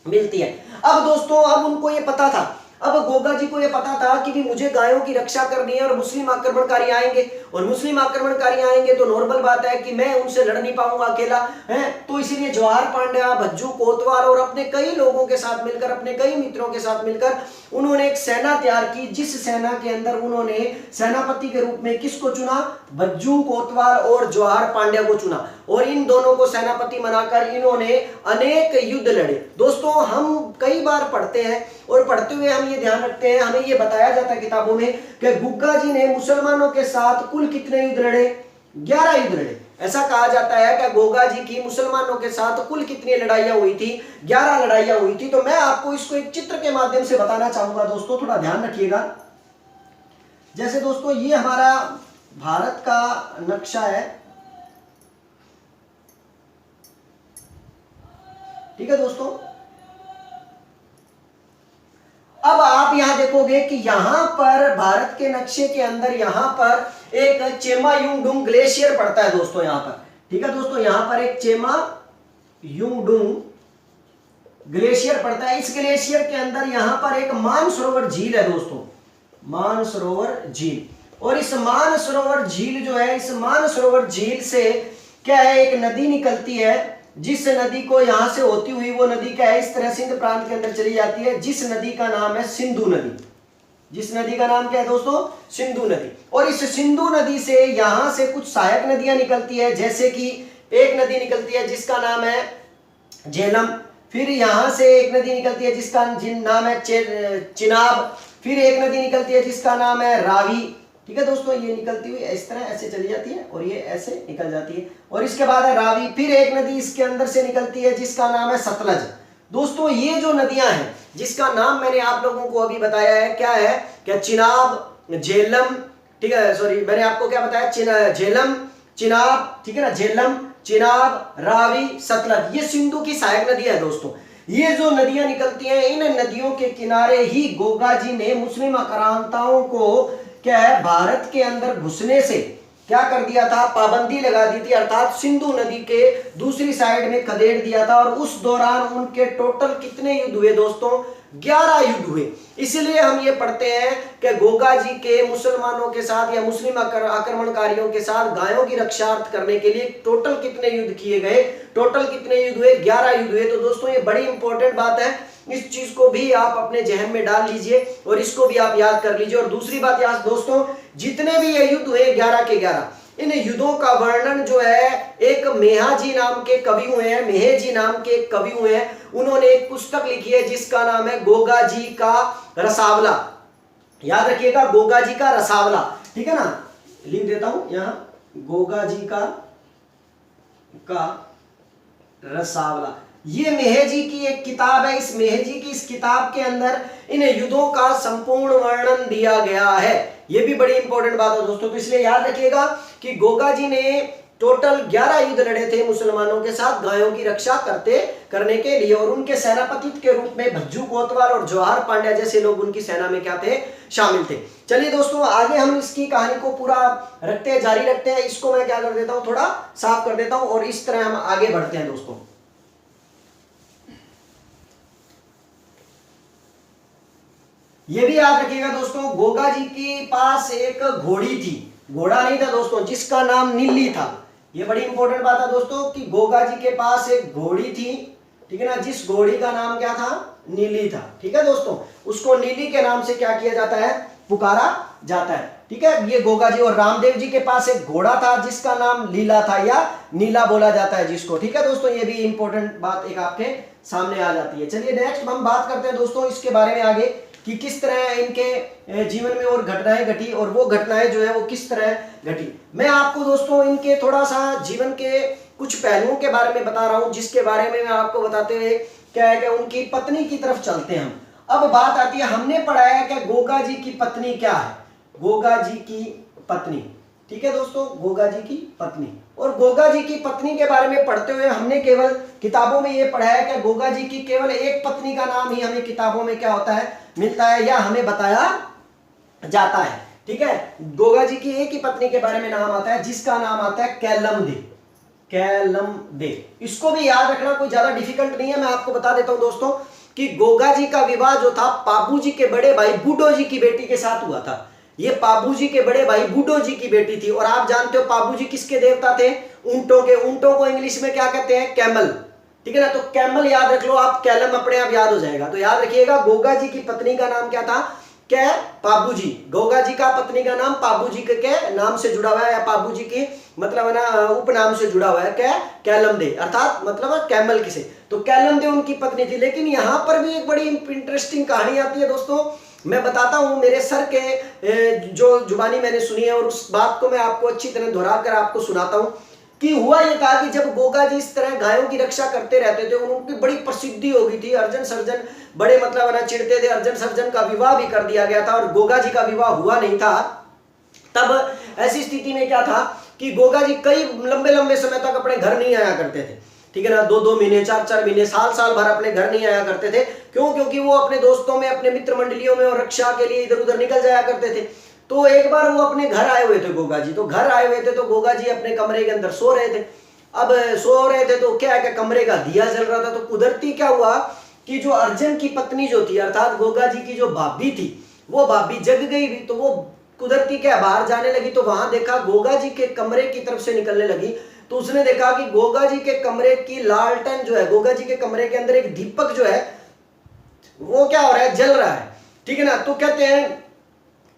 मिलती है। अब दोस्तों अब उनको ये पता था, अब गोगा जी को यह पता था कि भी मुझे गायों की रक्षा करनी है, और मुस्लिम आक्रमणकारी आएंगे, और मुस्लिम आक्रमणकारी आएंगे तो नॉर्मल बात है कि मैं उनसे लड़ नहीं पाऊंगा अकेला है। तो इसीलिए जवाहर पांड्या, भज्जू कोतवाल और अपने कई लोगों के साथ मिलकर, अपने कई मित्रों के साथ मिलकर उन्होंने एक सेना तैयार की, जिस सेना के अंदर उन्होंने सेनापति के रूप में किसको चुना, भज्जू कोतवाल और जवाहर पांड्या को चुना, और इन दोनों को सेनापति बनाकर इन्होंने अनेक युद्ध लड़े। दोस्तों हम कई बार पढ़ते हैं, और पढ़ते हुए हम ये ध्यान रखते हैं, हमें ये बताया जाता है किताबों में कि गुग्गा जी ने मुसलमानों के साथ कुल कितने युद्ध लड़े, 11 युद्ध लड़े। ऐसा कहा जाता है कि गोगा जी की मुसलमानों के साथ कुल कितनी लड़ाइयां हुई थी, 11 लड़ाइयां हुई थी। तो मैं आपको इसको एक चित्र के माध्यम से बताना चाहूंगा दोस्तों, थोड़ा ध्यान रखिएगा। जैसे दोस्तों ये हमारा भारत का नक्शा है, ठीक है दोस्तों। अब आप यहां देखोगे कि यहां पर भारत के नक्शे के अंदर यहां पर एक चेमा युंगडुंग ग्लेशियर पड़ता है दोस्तों, यहां पर, ठीक है दोस्तों, यहां पर एक चेमा युंगडुंग ग्लेशियर पड़ता है। इस ग्लेशियर के अंदर यहां पर एक मानसरोवर झील है दोस्तों, मानसरोवर झील। और इस मानसरोवर झील जो है, इस मानसरोवर झील से क्या है, एक नदी निकलती है, जिस नदी को यहां से होती हुई वो नदी क्या है, इस तरह सिंध प्रांत के अंदर चली जाती है, जिस नदी का नाम है सिंधु नदी। जिस नदी का नाम क्या है दोस्तों, सिंधु नदी। और इस सिंधु नदी से यहां से कुछ सहायक नदियां निकलती है, जैसे कि एक नदी निकलती है जिसका नाम है झेलम, फिर यहां से एक नदी निकलती है जिसका नाम है चिनाब, फिर एक नदी निकलती है जिसका नाम है रावी, ठीक है दोस्तों। ये निकलती हुई इस तरह ऐसे चली जाती है, और ये ऐसे निकल जाती है, और इसके बाद है रावी, फिर एक नदी इसके अंदर से निकलती है जिसका नाम है सतलज। दोस्तों ये जो नदियां हैं जिसका नाम मैंने आप लोगों को अभी बताया है, क्या है, क्या चिनाब, झेलम, ठीक है, सॉरी मैंने आपको क्या बताया, झेलम, चिनाब, ठीक है ना, झेलम, चिनाब, रावी, सतलज, ये सिंधु की सहायक नदियां है दोस्तों। ये जो नदियां निकलती हैं, इन नदियों के किनारे ही गोगा जी ने मुस्लिम आक्रांताओं को क्या है, भारत के अंदर घुसने से क्या कर दिया था, पाबंदी लगा दी थी, अर्थात सिंधु नदी के दूसरी साइड में खदेड़ दिया था। और उस दौरान उनके टोटल कितने युद्ध हुए दोस्तों, 11 युद्ध हुए। इसलिए हम ये पढ़ते हैं कि गोगा जी के मुसलमानों के साथ या मुस्लिम आक्रमणकारियों के साथ गायों की रक्षार्थ करने के लिए टोटल कितने युद्ध किए गए, टोटल कितने युद्ध हुए, 11 युद्ध हुए। तो दोस्तों ये बड़ी इंपॉर्टेंट बात है, इस चीज को भी आप अपने जहन में डाल लीजिए और इसको भी आप याद कर लीजिए। और दूसरी बात याद दोस्तों, जितने भी ये युद्ध हुए 11 के 11, इन युद्धों का वर्णन जो है एक मेहा जी नाम के कवि हुए हैं, मेहे जी नाम के एक कवि हुए हैं, उन्होंने एक पुस्तक लिखी है जिसका नाम है गोगा जी का रसावला। याद रखिएगा, गोगा जी का रसावला, ठीक है ना, लिख देता हूं यहां, गोगा जी का रसावला। ये मेहे जी की एक किताब है। इस मेहे जी की इस किताब के अंदर इन युद्धों का संपूर्ण वर्णन दिया गया है। ये भी बड़ी इंपॉर्टेंट बात है दोस्तों। तो इसलिए याद रखिएगा कि गोगा जी ने टोटल 11 युद्ध लड़े थे मुसलमानों के साथ गायों की रक्षा करने के लिए। और उनके सेनापति के रूप में भज्जू कोतवाल और जवाहर पांड्या जैसे लोग उनकी सेना में क्या थे, शामिल थे। चलिए दोस्तों, आगे हम इसकी कहानी को पूरा रखते हैं, जारी रखते हैं। इसको मैं क्या कर देता हूं, थोड़ा साफ कर देता हूं और इस तरह हम आगे बढ़ते हैं दोस्तों। ये भी याद रखिएगा दोस्तों, गोगा जी के पास एक घोड़ी थी, घोड़ा नहीं था दोस्तों, जिसका नाम नीली था। ये बड़ी इंपॉर्टेंट बात है दोस्तों कि गोगा जी के पास एक घोड़ी थी, ठीक है ना, जिस घोड़ी का नाम क्या था, नीली था। ठीक है दोस्तों, उसको नीली के नाम से क्या किया जाता है, पुकारा जाता है। ठीक है, ये गोगा जी। और रामदेव जी के पास एक घोड़ा था जिसका नाम लीला था या नीला बोला जाता है जिसको। ठीक है दोस्तों, ये भी इंपॉर्टेंट बात एक आपके सामने आ जाती है। चलिए नेक्स्ट हम बात करते हैं दोस्तों इसके बारे में आगे कि किस तरह इनके जीवन में और घटनाएं घटी और वो घटनाएं जो है वो किस तरह घटी। मैं आपको दोस्तों इनके थोड़ा सा जीवन के कुछ पहलुओं के बारे में बता रहा हूं, जिसके बारे में मैं आपको बताते हुए क्या है कि उनकी पत्नी की तरफ चलते हैं हम। अब बात आती है, हमने पढ़ा है कि गोगा जी की पत्नी क्या है, गोगा जी की पत्नी। ठीक है दोस्तों, गोगा जी की पत्नी। और गोगा जी की पत्नी के बारे में पढ़ते हुए हमने केवल किताबों में यह पढ़ा है कि गोगा जी की केवल एक पत्नी का नाम ही हमें किताबों में क्या होता है, मिलता है या हमें बताया जाता है। ठीक है, गोगा जी की एक ही पत्नी के बारे में नाम आता है जिसका नाम आता है कैलम दे। कैलम दे, इसको भी याद रखना कोई ज्यादा डिफिकल्ट नहीं है। मैं आपको बता देता हूं दोस्तों कि गोगा जी का विवाह जो था पाबू जी के बड़े भाई बूढ़ो जी की बेटी के साथ हुआ था। ये पाबू जी के बड़े भाई बूढ़ो जी की बेटी थी। और आप जानते हो पाबू जी किसके देवता थे, ऊंटों के। ऊंटों को इंग्लिश में क्या कहते हैं, कैमल। ठीक है ना, तो कैमल याद रख लो आप, कैलम अपने आप याद हो जाएगा। तो याद रखिएगा, गोगा जी की पत्नी का नाम क्या था, क्या, पाबू जी। गोगा जी का पत्नी का नाम पाबू जी के नाम से जुड़ा हुआ है या पाबू जी के मतलब है ना उपनाम से जुड़ा हुआ है, क्या, कैलम दे, अर्थात मतलब कैमल किसे। तो कैलम दे उनकी पत्नी थी। लेकिन यहां पर भी एक बड़ी इंटरेस्टिंग कहानी आती है दोस्तों, मैं बताता हूं मेरे सर के जो जुबानी मैंने सुनी है और उस बात को मैं आपको अच्छी तरह दोहरा कर आपको सुनाता हूं कि हुआ ये था कि जब गोगा जी इस तरह गायों की रक्षा करते रहते थे, उनकी बड़ी प्रसिद्धि हो गई थी। अर्जन सर्जन बड़े मतलब ना चिढ़ते थे। अर्जन सर्जन का विवाह भी कर दिया गया था और गोगा जी का विवाह हुआ नहीं था। तब ऐसी स्थिति में क्या था कि गोगा जी कई लंबे लंबे समय तक अपने घर नहीं आया करते थे। ठीक है ना, 2-2 महीने, 4-4 महीने, साल भर अपने घर नहीं आया करते थे। क्यों? क्योंकि वो अपने दोस्तों में, अपने मित्र मंडलियों में और रक्षा के लिए इधर उधर निकल जाया करते थे। तो एक बार वो अपने घर आए हुए थे गोगा जी। तो घर आए हुए थे तो गोगा जी अपने कमरे के अंदर सो रहे थे। अब सो रहे थे तो क्या है कि कमरे का दिया जल रहा था। तो कुदरती क्या हुआ कि जो अर्जन की पत्नी जो थी, अर्थात गोगा जी की जो भाभी थी, वो भाभी जग गई भी। तो वो कुदरती क्या बाहर जाने लगी तो वहां देखा गोगा जी के कमरे की तरफ से निकलने लगी। तो उसने देखा कि गोगा जी के कमरे की लालटेन जो है, गोगा जी के कमरे के अंदर एक दीपक जो है वो क्या हो रहा है, जल रहा है। ठीक है ना, तो कहते हैं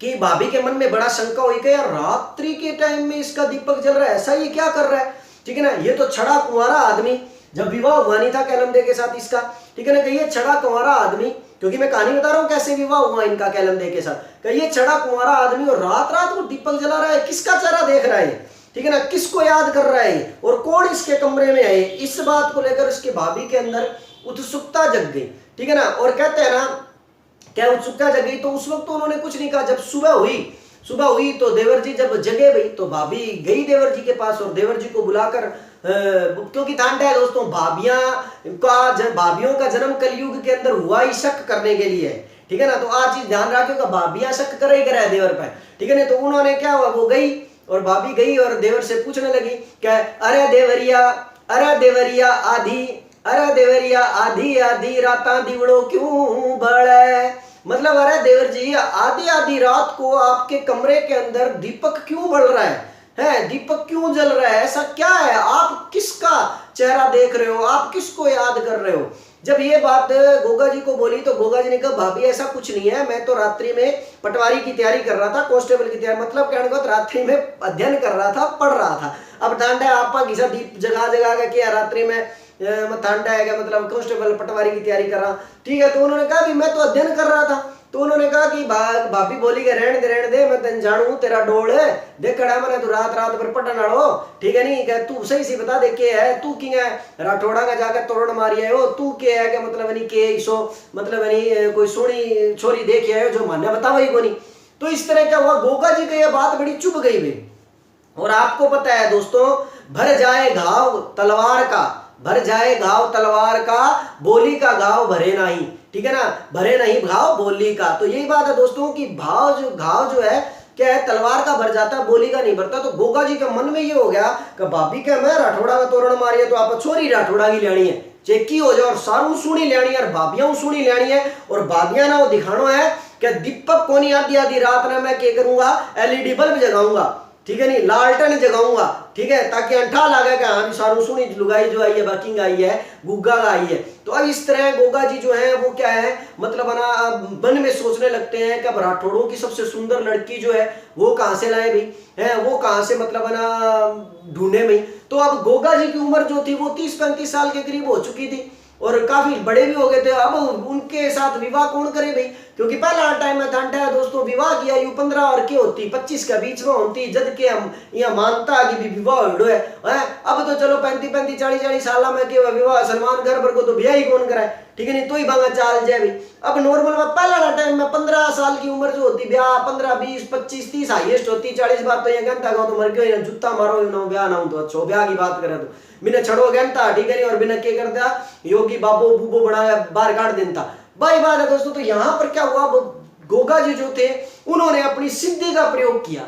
कि भाभी के मन में बड़ा शंका हुई कि यार रात्रि के टाइम में इसका दीपक जल रहा है, ऐसा ये क्या कर रहा है। ठीक है ना, ये तो छड़ा कुंवारा आदमी, जब विवाह हुआ नहीं था कैलमदे के साथ इसका। ठीक है ना, कि ये छड़ा कुंवारा आदमी, क्योंकि मैं कहानी बता रहा हूं कैसे विवाह हुआ इनका कैलमदे के साथ, कि ये छड़ा कुंवारा आदमी और रात रात वो दीपक जला रहा है, किसका चेहरा देख रहा है। ठीक है ना, किसको याद कर रहा है और कौन इसके कमरे में है। इस बात को लेकर उसके भाभी के अंदर उत्सुकता जग गई। ठीक है ना, और कहते हैं ना क्या उत्सुकता जग गई। तो उस वक्त तो उन्होंने कुछ नहीं कहा। जब सुबह हुई तो देवर जी जब जगे भाई तो भाभी गई देवर जी के पास और देवर जी को बुलाकर, क्योंकि ठंड है दोस्तों, भाभियों का जन्म कलयुग के अंदर हुआ ही शक करने के लिए। ठीक है ना, तो आज चीज ध्यान रखिएगा, भाभियां शक करे देवर पर। ठीक है ना, तो उन्होंने क्या हुआ, वो गई और भाभी गई और देवर से पूछने लगी क्या, अरे देवरिया आधी आधी राता दिवड़ो क्यों बड़े। मतलब अरे देवर जी, आधी आधी रात को आपके कमरे के अंदर दीपक क्यों बढ़ रहा है, दीपक क्यों जल रहा है, ऐसा क्या है, आप किसका चेहरा देख रहे हो, आप किसको याद कर रहे हो। जब ये बात गोगा जी को बोली तो गोगा जी ने कहा भाभी ऐसा कुछ नहीं है, मैं तो रात्रि में पटवारी की तैयारी कर रहा था, कांस्टेबल की तैयारी, मतलब कहने को रात्रि में अध्ययन कर रहा था, पढ़ रहा था। अब ठंडा है आपा घिसा दीप जगा जगा के किया रात्रि में ठंडा है क्या, मतलब कांस्टेबल पटवारी की तैयारी कर रहा, ठीक है। तो उन्होंने कहा कि मैं तो अध्ययन कर रहा था। तो उन्होंने कहा कि भाभी बोली के रहने दे मैं तेन जानू तेरा डोल है, देख खड़ा मैंने तू रात रात भर पटन आड़ो, ठीक है नहीं, क्या तू सही सी बता दे के है, तू की है राठौड़ा का जाकर तोड़ मारी है, तू के है क्या, मतलब नहीं के इसो, मतलब नहीं कोई सोनी छोरी देखे है जो मान्य बतावा ही को नहीं। तो इस तरह क्या हुआ, गोगा जी को यह बात बड़ी चुभ गई वे। और आपको पता है दोस्तों, भर जाए घाव तलवार का, बोली का घाव भरे नहीं, ठीक है ना, भरे नहीं भाव बोली का। तो यही बात है दोस्तों कि घाव जो है क्या है, तलवार का भर जाता है, बोली का नहीं भरता। तो गोगा जी के मन में ये हो गया कि भाभी का मैं राठौड़ा का तोरण मारी है तो आप छोरी राठौड़ा की लेनी है, चेकी हो जाए और सारू सुनी लेनी है और भाभियां सुनी लेनी है। और भाभियां ना वो दिखाना है कि दीपक कोनी आधी आधी रात में मैं क्या करूंगा, एलईडी बल्ब जगाऊंगा, ठीक है नहीं, लालटेन जगाऊंगा, ठीक है, ताकि अंठा लगे कि हाँ सारू सुनी लुगाई जो आई है, बाकिंग आई है, गुग्गा का आई है। तो अब इस तरह गोगा जी जो है वो क्या है, मतलब मन में सोचने लगते हैं कि अब राठौड़ों की सबसे सुंदर लड़की जो है वो कहां से लाए भाई, है वो कहां से मतलब ढूंढे भाई। तो अब गोगा जी की उम्र जो थी वो 30-35 साल के करीब हो चुकी थी और काफी बड़े भी हो गए थे। अब उनके साथ विवाह कौन करे भाई, क्योंकि पहला टाइम में ठंडा है दोस्तों, विवाह की आयु 15 और की होती, 25 के बीच में होती, जब के हम यहाँ मानता कि भी विवाह हो है। अब तो चलो 35-35 40-40 साल में के विवाह, सलमान घर को तो ब्याह ही कौन कराए, ठीक है नहीं, तो ही भागा चाल जाए भाई। अब नॉर्मल में पहला टाइम में 15 साल की उम्र जो होती, ब्याह 15-20-25-30 हाईएस्ट होती, 40 बार तो ये घंटा गाँव तो मर गयो, जूता मारो ना ब्याह ना हो तो अच्छा, ब्याह की बात करें तो बिना छड़ो घंटा, ठीक है नहीं, और बिना के करता योगी बाबो बूबो बनाया बाहर काट देता भाई बात है दोस्तों। तो यहां पर क्या हुआ, गोगा जी जो थे उन्होंने अपनी सिद्धि का प्रयोग किया।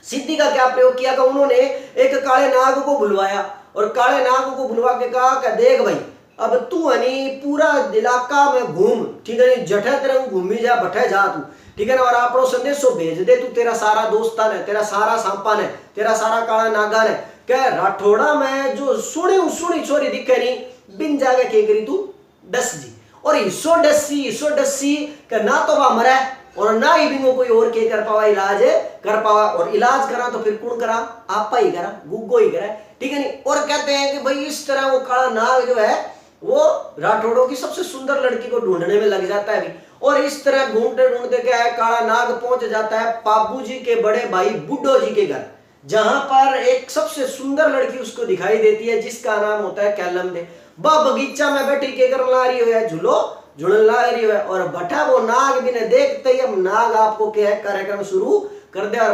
सिद्धि का क्या प्रयोग किया कि उन्होंने एक काले नाग को बुलवाया और काले नाग को बुलवा के कहा कि देख भाई अब तू हनी पूरा इलाका में घूम, ठीक है, जठे तेरे घूमी जा बठे जा तू, ठीक है ना, और आपको संदेशो भेज दे, तू तेरा सारा दोस्तान है, तेरा सारा सांपान है, तेरा सारा काला नागान है, क्या राठौड़ा में जो सुनी छोरी दिखे नहीं, बिन जाके के करी तू डस जी, और हिस्सो डसी कि ना तो वह मरे और ना ही बिंगो कोई और के कर पावा, इलाज कर पावा, और इलाज करा तो फिर कौन करा, आपा ही करा, गुग्गो ही करा, ठीक है नहीं। और कहते हैं कि भाई इस तरह वो काला नाग जो है वो राठौड़ों की सबसे सुंदर लड़की को ढूंढने में लग जाता है भी। और इस तरह ढूंढते ढूंढते क्या है, काला नाग पहुंच जाता है पाबू जी के बड़े भाई बुड्ढो जी के घर, जहां पर एक सबसे सुंदर लड़की उसको दिखाई देती है जिसका नाम होता है कैलम दे। बा बगीचा में बैठी के कर ला रही है, झूलो जुड़न ला रही है, और बटा वो नाग भी ने देखते ही हम नाग आपको क्या है कार्यक्रम शुरू कर दे और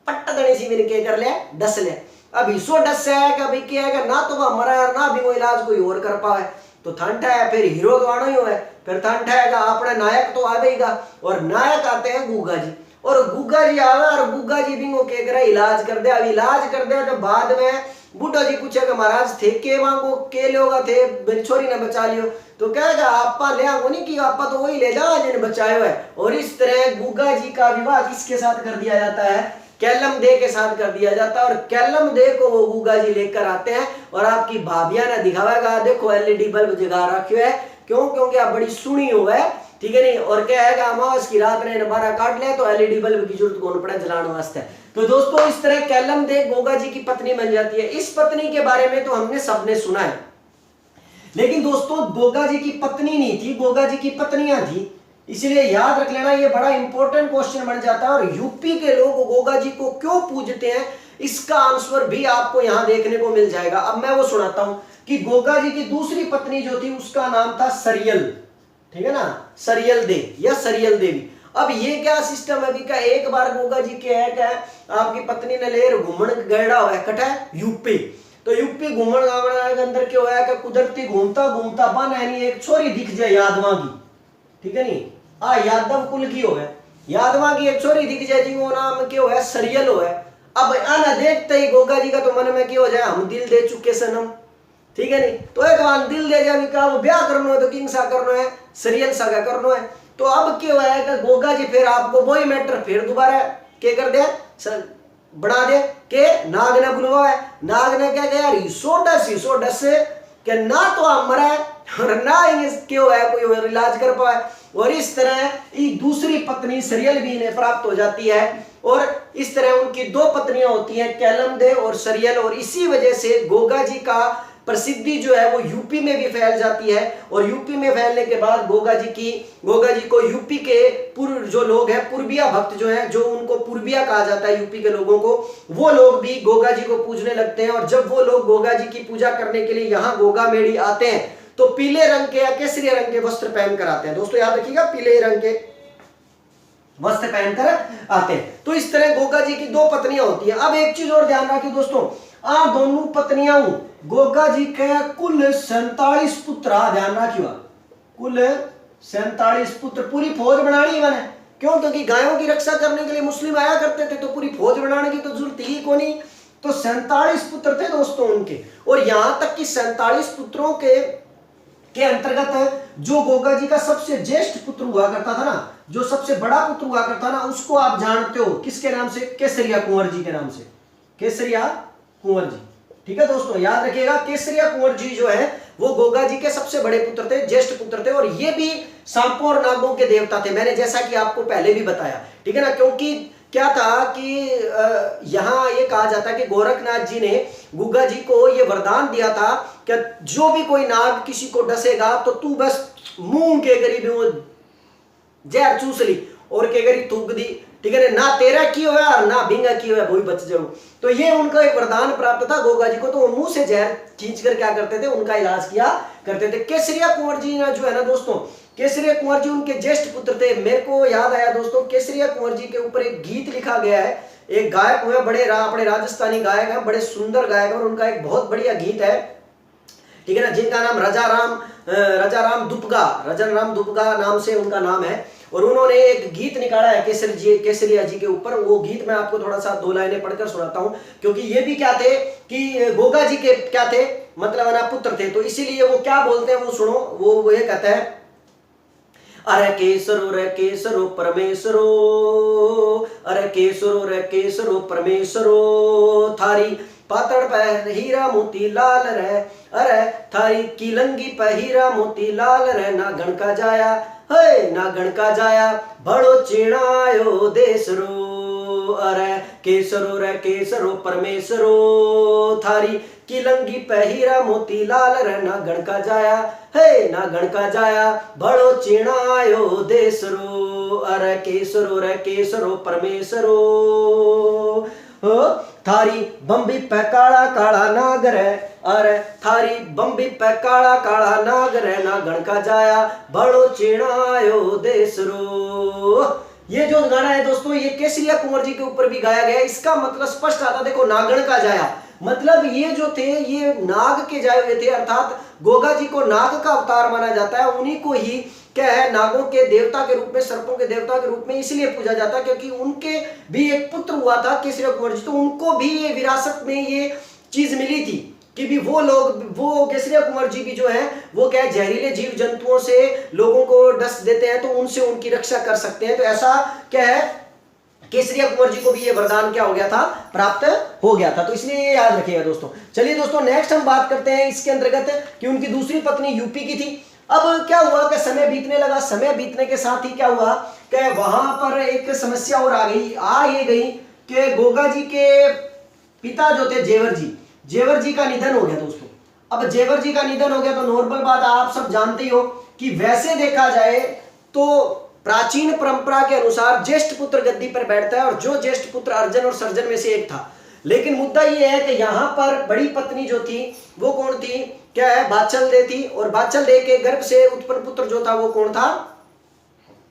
पट्ट दणी सी भी ने क्या कर लिया, डस लिया। अब हिस्सो डस है कि भाई क्या है, ना तो वह मरा ना भी वो इलाज कोई और कर पाए, तो ठंडा है फिर हीरो तो आना ही है, फिर ठंडा है अपने नायक तो आवेगा, और नायक आते हैं गुग्गा जी, और गुग्गा जी आवे और गुग्गा जी भी वो क्या करे, इलाज कर दे। अब इलाज कर दे तो बाद में बूढ़ा जी पूछेगा महाराज थे के मांगो के लोगा थे, मेरी छोरी ने बचा लियो, तो कहेगा आपा ले वो नहीं कि आपा तो वही ले जा जिन्हें बचाए हुए। और इस तरह गुग्गा जी का विवाह किसके साथ कर दिया जाता है, कैलम दे के साथ कर दिया जाता है। और कैलम दे को वो गुग्गा जी लेकर आते हैं और आपकी भाभिया ने दिखावेगा, देखो एलईडी बल्ब जगा रखे है, क्यों, क्योंकि आप बड़ी सुनी हो है, ठीक है नहीं, और क्या है अमावस की रात ने बारह काट लिया तो एलईडी बल्ब की जरूरत कौन पड़ा जलाने वास्ते। तो दोस्तों इस तरह कैलम दे गोगा जी की पत्नी बन जाती है। इस पत्नी के बारे में तो हमने सबने सुना है, लेकिन दोस्तों गोगा जी की पत्नी नहीं थी, गोगा जी की पत्नियां थी, इसलिए याद रख लेना, ये बड़ा इंपॉर्टेंट क्वेश्चन बन जाता है। और यूपी के लोग गोगा जी को क्यों पूजते हैं, इसका आंसर भी आपको यहां देखने को मिल जाएगा। अब मैं वो सुनाता हूं कि गोगा जी की दूसरी पत्नी जो थी उसका नाम था सरियल, ठीक है ना, सरियल दे या सरियल देवी। अब ये क्या सिस्टम है का, एक बार गोगा जी के है क्या, आपकी पत्नी ने लेर घूमन गड़ा हुआ है कटा यूपी, तो यूपी घूमन के अंदर क्या हुआ है, कुदरती घूमता घूमता बन है एक छोरी दिख जाए यादवा की, ठीक है नहीं, यादव कुल की हो है, यादवा की एक छोरी दिख जाए जी, वो नाम क्या है सरियल हो है। अब आना देखते ही गोगा जी का तो मन में क्या हो जाए, हम दिल दे चुके सनम, ठीक है नहीं, तो एक बार दिल दे जाए का वो ब्याह करना है तो किंग सा करना है, सीरियल सा का करना है। तो अब क्या हुआ है कि गोगा जी फिर आपको वही मैटर फिर दोबारा क्या कर दिया, बढ़ा दे के नाग ने बुलवा है। नाग ने क्या कहा, रिसो डस के ना तो आप मरा है और ना क्यों है कोई इलाज कर पाए। और इस तरह दूसरी पत्नी सरियल भी इन्हें प्राप्त हो जाती है और इस तरह उनकी दो पत्नियां होती हैं, कैलम दे और सरियल। और इसी वजह से गोगा जी का प्रसिद्धि जो है वो यूपी में भी फैल जाती है और यूपी में फैलने के बाद गोगा जी को यूपी के पूर्व जो लोग हैं, पूर्विया भक्त जो हैं, जो उनको पूर्विया कहा जाता है यूपी के लोगों को, वो लोग भी गोगा जी को पूजने लगते हैं। और जब वो लोग गोगा जी की पूजा करने के लिए यहाँ गोगा मेड़ी आते हैं तो पीले रंग के या केसरी रंग के वस्त्र पहन कर आते हैं। दोस्तों याद रखिएगा, पीले रंग के वस्त्र पहनकर आते हैं। तो इस तरह गोगा जी की दो पत्नियां होती है। अब एक चीज और ध्यान रखिए दोस्तों, आ दोनों पत्नियां गोगा जी के कुल 47 पुत्र, ध्यान रखिएगा, कुल 47 पुत्र। पूरी फौज बनानी मैंने, क्यों, क्योंकि गायों की रक्षा करने के लिए मुस्लिम आया करते थे तो पूरी फौज बनाने की तो जरूरत ही को नहीं। तो 47 पुत्र थे दोस्तों उनके। और यहां तक कि 47 पुत्रों के अंतर्गत जो गोगा जी का सबसे ज्येष्ठ पुत्र हुआ करता था ना, जो सबसे बड़ा पुत्र हुआ करता ना, उसको आप जानते हो किसके नाम से, केसरिया कुंवर जी के नाम से, केसरिया कुंवर जी। ठीक है दोस्तों, याद रखिएगा, केसरिया कुंवर जी जो है वो गोगा जी के सबसे बड़े पुत्र थे, ज्येष्ठ पुत्र थे। और ये भी सांपों और नागों के देवता थे, मैंने जैसा कि आपको पहले भी बताया, ठीक है ना। क्योंकि क्या था कि यहां ये कहा जाता है कि गोरखनाथ जी ने गुगा जी को ये वरदान दिया था कि जो भी कोई नाग किसी को डसेगा तो तू बस मुंह के करीब वो जहर चूस ली और के करीब थूक दी, ठीक है ना, तेरा की हुआ और ना भिंगा की हुआ, वही बच जाओ। तो ये उनका एक वरदान प्राप्त था गोगा जी को, तो वो मुंह से जहर खींच कर क्या करते थे, उनका इलाज किया करते थे। केसरिया कुंवर जी जो है ना दोस्तों, केसरिया कुंवर जी उनके ज्येष्ठ पुत्र थे। मेरे को याद आया दोस्तों, केसरिया कुंवर जी के ऊपर एक गीत लिखा गया है। एक गायक हुए बड़े अपने राजस्थानी गायक हैं, बड़े सुंदर गायक हैं और उनका एक बहुत बढ़िया गीत है, ठीक है ना, जिनका नाम राजाराम दुपगा नाम से उनका नाम है। और उन्होंने एक गीत निकाला है केसरिया जी के ऊपर। वो गीत मैं आपको थोड़ा सा 2 लाइनें पढ़कर सुनाता हूं, क्योंकि ये भी क्या थे कि गोगा जी के क्या थे, मतलब ना पुत्र थे, तो इसीलिए वो क्या बोलते हैं वो सुनो। वो ये कहता है, अरे केसरो परमेश्वरो, अरे केसरो परमेश्वरो, थारी पातड़ पर हीरा मोती लाल रे, अरे थारी किलंगी पर हीरा मोती लाल रे, ना गण का जाया है ना गण का जाया, बड़ो चिड़ायो देसरो, अरे केसरो परमेश्वरो, थारी किलंगी पे हीरा मोती लाल रे, ना गण का जाया है ना गण का जाया, बड़ो चिड़ायो देसरो, अरे केसरो परमेश्वरो, थारी बम्बी पे काला काला नागर है, अरे थारी बम्बी पे काला काला नागर है, ना गण का जाया, बड़ो चिड़ायो देसरो। ये जो गाना है दोस्तों, ये केसरिया कुंवर जी के ऊपर भी गाया गया है। इसका मतलब स्पष्ट आता, देखो, नागण का जाया, मतलब ये जो थे ये नाग के जाए हुए थे, अर्थात गोगा जी को नाग का अवतार माना जाता है। उन्हीं को ही क्या है, नागों के देवता के रूप में, सर्पों के देवता के रूप में इसलिए पूजा जाता है क्योंकि उनके भी एक पुत्र हुआ था केसरिया कुंवर जी, तो उनको भी ये विरासत में ये चीज मिली थी कि भी वो केसरिया कुंवर जी भी जो है वो क्या है, जहरीले जीव जंतुओं से लोगों को डस देते हैं तो उनसे उनकी रक्षा कर सकते हैं। तो ऐसा क्या है, केसरिया कुंवर जी को भी ये वरदान क्या हो गया था, प्राप्त हो गया था। तो इसलिए ये याद रखिएगा दोस्तों। चलिए दोस्तों, नेक्स्ट हम बात करते हैं इसके अंतर्गत कि उनकी दूसरी पत्नी यूपी की थी। अब क्या हुआ कि समय बीतने लगा, समय बीतने के साथ ही क्या हुआ कि वहां पर एक समस्या और आ ये गई कि गोगा जी के पिता जो थे जेवर जी का निधन हो गया दोस्तों। अब जेवर जी का निधन हो गया तो नॉर्मल बात आप सब जानते ही हो कि वैसे देखा जाए तो प्राचीन परंपरा के अनुसार ज्येष्ठ पुत्र गद्दी पर बैठता है और जो ज्येष्ठ पुत्र अर्जुन और सर्जन में से एक था। लेकिन मुद्दा ये है कि यहां पर बड़ी पत्नी जो थी वो कौन थी, क्या है, बाचल दे थी। और बाचल दे के गर्भ से उत्पन्न पुत्र जो था वो कौन था,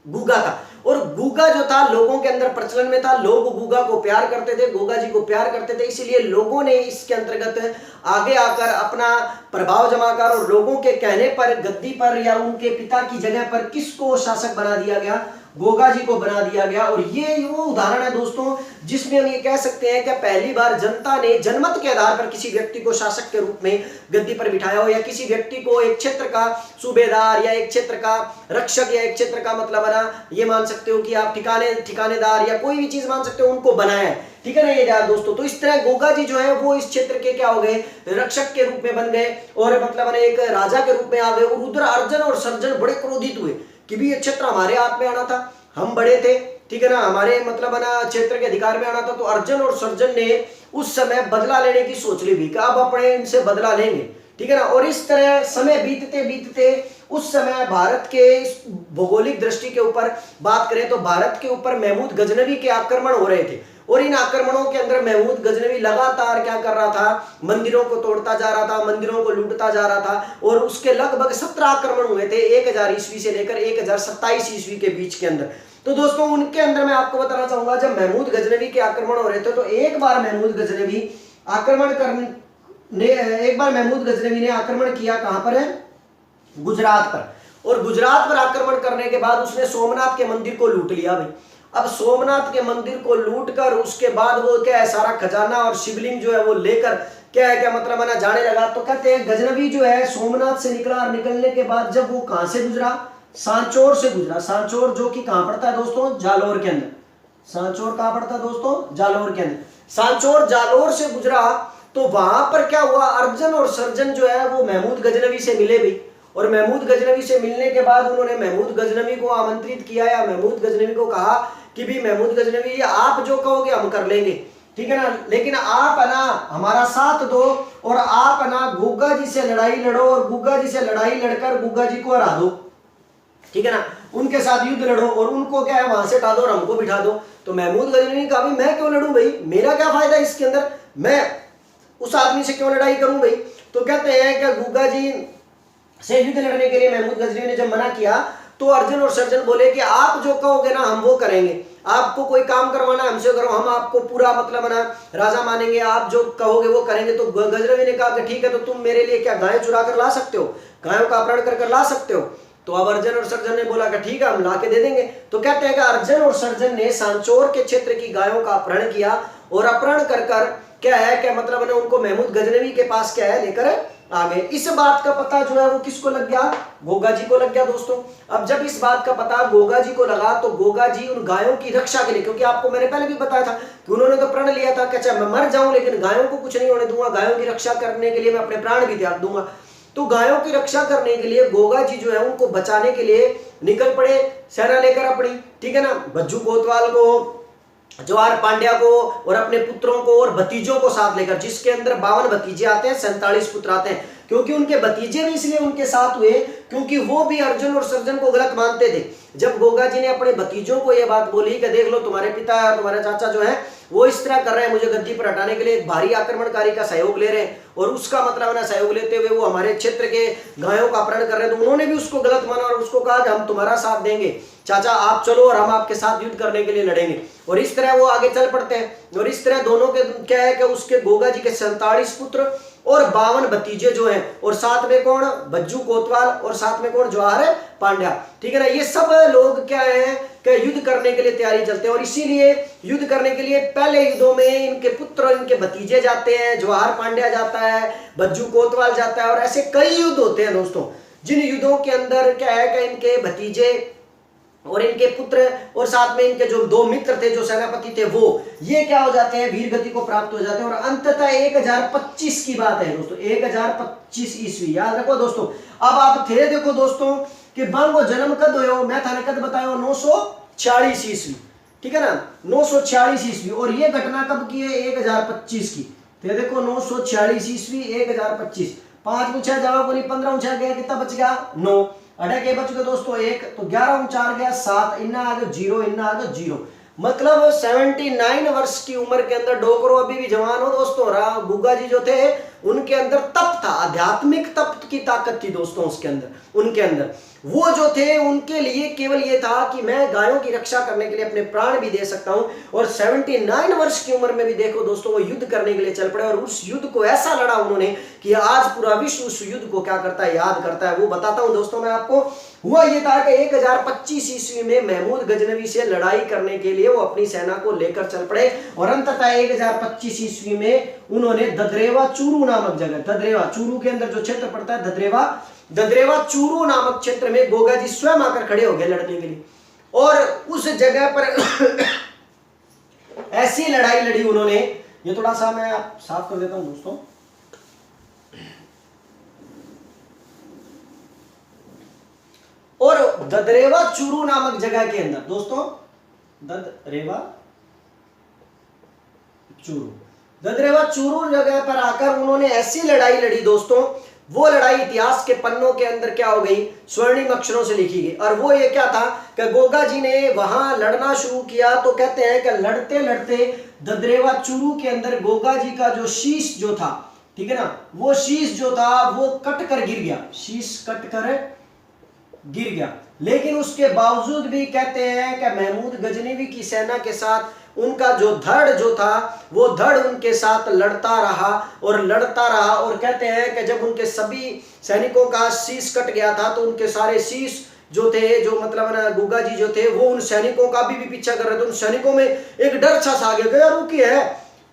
गुगा था। और गुगा जो था लोगों के अंदर प्रचलन में था, लोग गुगा को प्यार करते थे, गोगा जी को प्यार करते थे, इसीलिए लोगों ने इसके अंतर्गत आगे आकर अपना प्रभाव जमाकर और लोगों के कहने पर गद्दी पर या उनके पिता की जगह पर किसको शासक बना दिया गया, गोगा जी को बना दिया गया। और ये वो उदाहरण है दोस्तों जिसमें हम ये कह सकते हैं कि पहली बार जनता ने जनमत के आधार पर किसी व्यक्ति को शासक के रूप में गद्दी पर बिठाया हो, या किसी व्यक्ति को एक क्षेत्र का सूबेदार या एक क्षेत्र का रक्षक या एक क्षेत्र का मतलब बना, ये मान सकते हो कि आप ठिकानेदार या कोई भी चीज मान सकते हो, उनको बनाया है। ठीक है ना ये यार दोस्तों। तो इस तरह गोगा जी जो है वो इस क्षेत्र के क्या हो गए, रक्षक के रूप में बन गए और मतलब एक राजा के रूप में आ गए। और उधर अर्जुन और सर्जन बड़े क्रोधित हुए कि भी ये क्षेत्र हमारे हाथ में आना था, हम बड़े थे, ठीक है ना, हमारे मतलब ना क्षेत्र के अधिकार में आना था। तो अर्जुन और सर्जन ने उस समय बदला लेने की सोच ली भी कि अब अपने इनसे बदला लेंगे, ठीक है ना। और इस तरह समय बीतते बीतते उस समय भारत के इस भौगोलिक दृष्टि के ऊपर बात करें तो भारत के ऊपर महमूद गजनवी के आक्रमण हो रहे थे। और इन आक्रमणों के अंदर महमूद गजनवी लगातार क्या कर रहा था, मंदिरों को तोड़ता जा रहा था, मंदिरों को लूटता जा रहा था। और उसके लगभग 17 आक्रमण हुए थे 1000 ईस्वी से लेकर 1027 ईस्वी के बीच के अंदर। तो दोस्तों उनके अंदर मैं आपको बताना चाहूंगा, जब महमूद गजनवी के आक्रमण हो रहे थे तो एक बार महमूद गजनवी ने आक्रमण किया, कहां पर है, गुजरात पर। और गुजरात पर आक्रमण करने के बाद उसने सोमनाथ के मंदिर को लूट लिया भाई। अब सोमनाथ के मंदिर को लूटकर उसके बाद वो क्या है, सारा खजाना और शिवलिंग जो है वो लेकर क्या है, क्या मतलब है ना, जाने लगा। तो कहते हैं गजनवी जो है सोमनाथ से निकला और निकलने के बाद जब वो कहां से गुजरा, सांचौर से गुजरा। सांचौर जो कि कहां पड़ता है दोस्तों, जालौर के अंदर। सांचौर कहां पड़ता है दोस्तों, जालौर के अंदर। सांचौर जालौर से गुजरा तो वहां पर क्या हुआ, अर्जुन और सर्जन जो है वो महमूद गजनवी से मिले भी। और महमूद गजनवी से मिलने के बाद उन्होंने महमूद गजनवी को आमंत्रित किया या महमूद गजनवी को कहा कि भी महमूद गजनवी आप जो कहोगे हम कर लेंगे, ठीक है ना, लेकिन आप है ना हमारा साथ दो और आप है ना गोगा जी से लड़ाई लड़ो और गोगा जी से लड़ाई लड़कर गोगा जी को हरा दो, ठीक है ना, उनके साथ युद्ध लड़ो और उनको क्या है वहां से हटा दो और हमको बिठा दो। तो महमूद गजनवी ने कहा भी मैं क्यों लड़ूं भाई, मेरा क्या फायदा इसके अंदर, मैं उस आदमी से क्यों लड़ाई करूं भाई। तो कहते हैं कि गोगा जी से युद्ध लड़ने के लिए महमूद गजनवी ने जब मना किया तो अर्जुन और सर्जन बोले कि आप जो कहोगे ना हम वो करेंगे, आपको कोई काम करवाना हमसे करो, हम आपको पूरा मतलब ना राजा मानेंगे, आप जो कहोगे वो करेंगे। तो गजनवी ने कहा कि ठीक है, तो तुम मेरे लिए क्या गाय चुरा कर ला सकते हो, गायों का अपहरण कर ला सकते हो। तो अब अर्जुन और सर्जन ने बोला कि ठीक है हम ला के दे देंगे। तो कहते हैं कि अर्जुन और सर्जन ने सांचौर के क्षेत्र की गायों का अपहरण किया और अपहरण कर कर क्या है, क्या मतलब उनको महमूद गजनवी के पास क्या है लेकर आ गए। इस बात का पता जो है वो किसको लग गया, गोगा जी को लग गया दोस्तों। अब जब इस बात का पता गोगा जी को लगा तो गोगा जी उन गायों की रक्षा के लिए, क्योंकि आपको मैंने पहले भी बताया था कि उन्होंने तो प्रण लिया था कि चाहे मैं मर जाऊं लेकिन गायों को कुछ नहीं होने दूंगा, गायों की रक्षा करने के लिए मैं अपने प्राण भी त्याग दूंगा। तो गायों की रक्षा करने के लिए गोगा जी जो है उनको बचाने के लिए निकल पड़े सेना लेकर अपनी, ठीक है ना, भज्जू कोतवाल को, जवाहर पांड्या को और अपने पुत्रों को और भतीजों को साथ लेकर, जिसके अंदर 52 भतीजे आते हैं, 47 पुत्र आते हैं। क्योंकि उनके भतीजे भी इसलिए उनके साथ हुए क्योंकि वो भी अर्जुन और सर्जन को गलत मानते थे। जब गोगा जी ने अपने भतीजों को यह बात बोली कि देख लो तुम्हारे पिता और तुम्हारे चाचा जो है वो इस तरह कर रहे हैं, मुझे गद्दी पर हटाने के लिए भारी आक्रमणकारी का सहयोग ले रहे हैं और उसका मतलब है सहयोग लेते हुए वो हमारे क्षेत्र के गायों का अपहरण कर रहे हैं, तो उन्होंने भी उसको गलत माना और उसको कहा कि हम तुम्हारा साथ देंगे चाचा, आप चलो और हम आपके साथ युद्ध करने के लिए लड़ेंगे। और इस तरह वो आगे चल पड़ते हैं। और इस तरह दोनों के क्या है कि उसके गोगा जी के 47 पुत्र और 52 भतीजे जो हैं, और साथ में कौन, भज्जू कोतवाल, और साथ में कौन, जवाहर पांड्या, ठीक है ना, ये सब लोग क्या है कि युद्ध करने के लिए तैयारी चलते हैं। और इसीलिए युद्ध करने के लिए पहले युद्धों में इनके पुत्र, इनके भतीजे जाते हैं, जवाहर पांड्या जाता है, भज्जू कोतवाल जाता है, और ऐसे कई युद्ध होते हैं दोस्तों, जिन युद्धों के अंदर क्या है कि इनके भतीजे और इनके पुत्र और साथ में इनके जो 2 मित्र थे जो सेनापति थे वो ये क्या हो जाते हैं, वीर गति को प्राप्त हो जाते हैं। और अंततः 1025 की बात है दोस्तों, 1025 ईस्वी, याद रखो दोस्तों। अब आप थे देखो दोस्तों कि बांगो जन्म कद हो, मैं थाने कद बताया 946 ईस्वी, ठीक है ना, 946 ईस्वी। और ये घटना कब की है, 1025 की। तो देखो 946 ईस्वी 1025, 5 पूछा जवाब नहीं, 15 पूछा गया, कितना बच गया 9, अटक के बच गए दोस्तों 1, तो 11 × 4 गया 7, इन्ना आ गया 0, इन्ना आ गया 0। मतलब 79 वर्ष की उम्र के अंदर डोकरो अभी भी जवान हो दोस्तों। गोगा जी जो थे उनके अंदर तप था, आध्यात्मिक तप की ताकत थी दोस्तों उसके अंदर, उनके अंदर। वो जो थे उनके लिए केवल ये था कि मैं गायों की रक्षा करने के लिए अपने प्राण भी दे सकता हूं। और 79 वर्ष की उम्र में भी देखो दोस्तों वो युद्ध करने के लिए चल पड़े और उस युद्ध को ऐसा लड़ा उन्होंने कि आज पूरा विश्व उस युद्ध को क्या करता है, याद करता है। वो बताता हूं दोस्तों मैं आपको। हुआ ये था कि 1025 ईस्वी में महमूद गजनवी से लड़ाई करने के लिए वो अपनी सेना को लेकर चल पड़े और अंततः 1025 ईस्वी में उन्होंने ददरेवा चूरू नामक जगह, ददरेवा चूरू के अंदर जो क्षेत्र पड़ता है ददरेवा चूरू नामक क्षेत्र में गोगा जी स्वयं आकर खड़े हो गए लड़ने के लिए। और उस जगह पर ऐसी लड़ाई लड़ी उन्होंने। ये थोड़ा सा मैं आप साफ कर देता हूं दोस्तों। और ददरेवा चूरू नामक जगह के अंदर दोस्तों, ददरेवा चूरू जगह पर आकर उन्होंने ऐसी लड़ाई लड़ी दोस्तों, वो लड़ाई इतिहास के पन्नों के अंदर क्या हो गई, स्वर्णिम अक्षरों से लिखी गई। और वो ये क्या था कि गोगा जी ने वहां लड़ना शुरू किया तो कहते हैं कि लड़ते लड़ते ददरेवा चूरू के अंदर गोगा जी का जो शीश जो था, ठीक है ना, वो शीश जो था वो कट कर गिर गया, शीश कट कर गिर गया। लेकिन उसके बावजूद भी कहते हैं कि महमूद गजनवी की सेना के साथ उनका जो धड़ जो था वो धड़ उनके साथ लड़ता रहा और कहते हैं कि जब उनके सभी सैनिकों का शीश कट गया था तो उनके सारे शीश जो थे, जो मतलब ना गोगा जी जो थे वो उन सैनिकों का भी पीछा कर रहे थे। उन सैनिकों में एक डर सा आ गया, यार रुकी है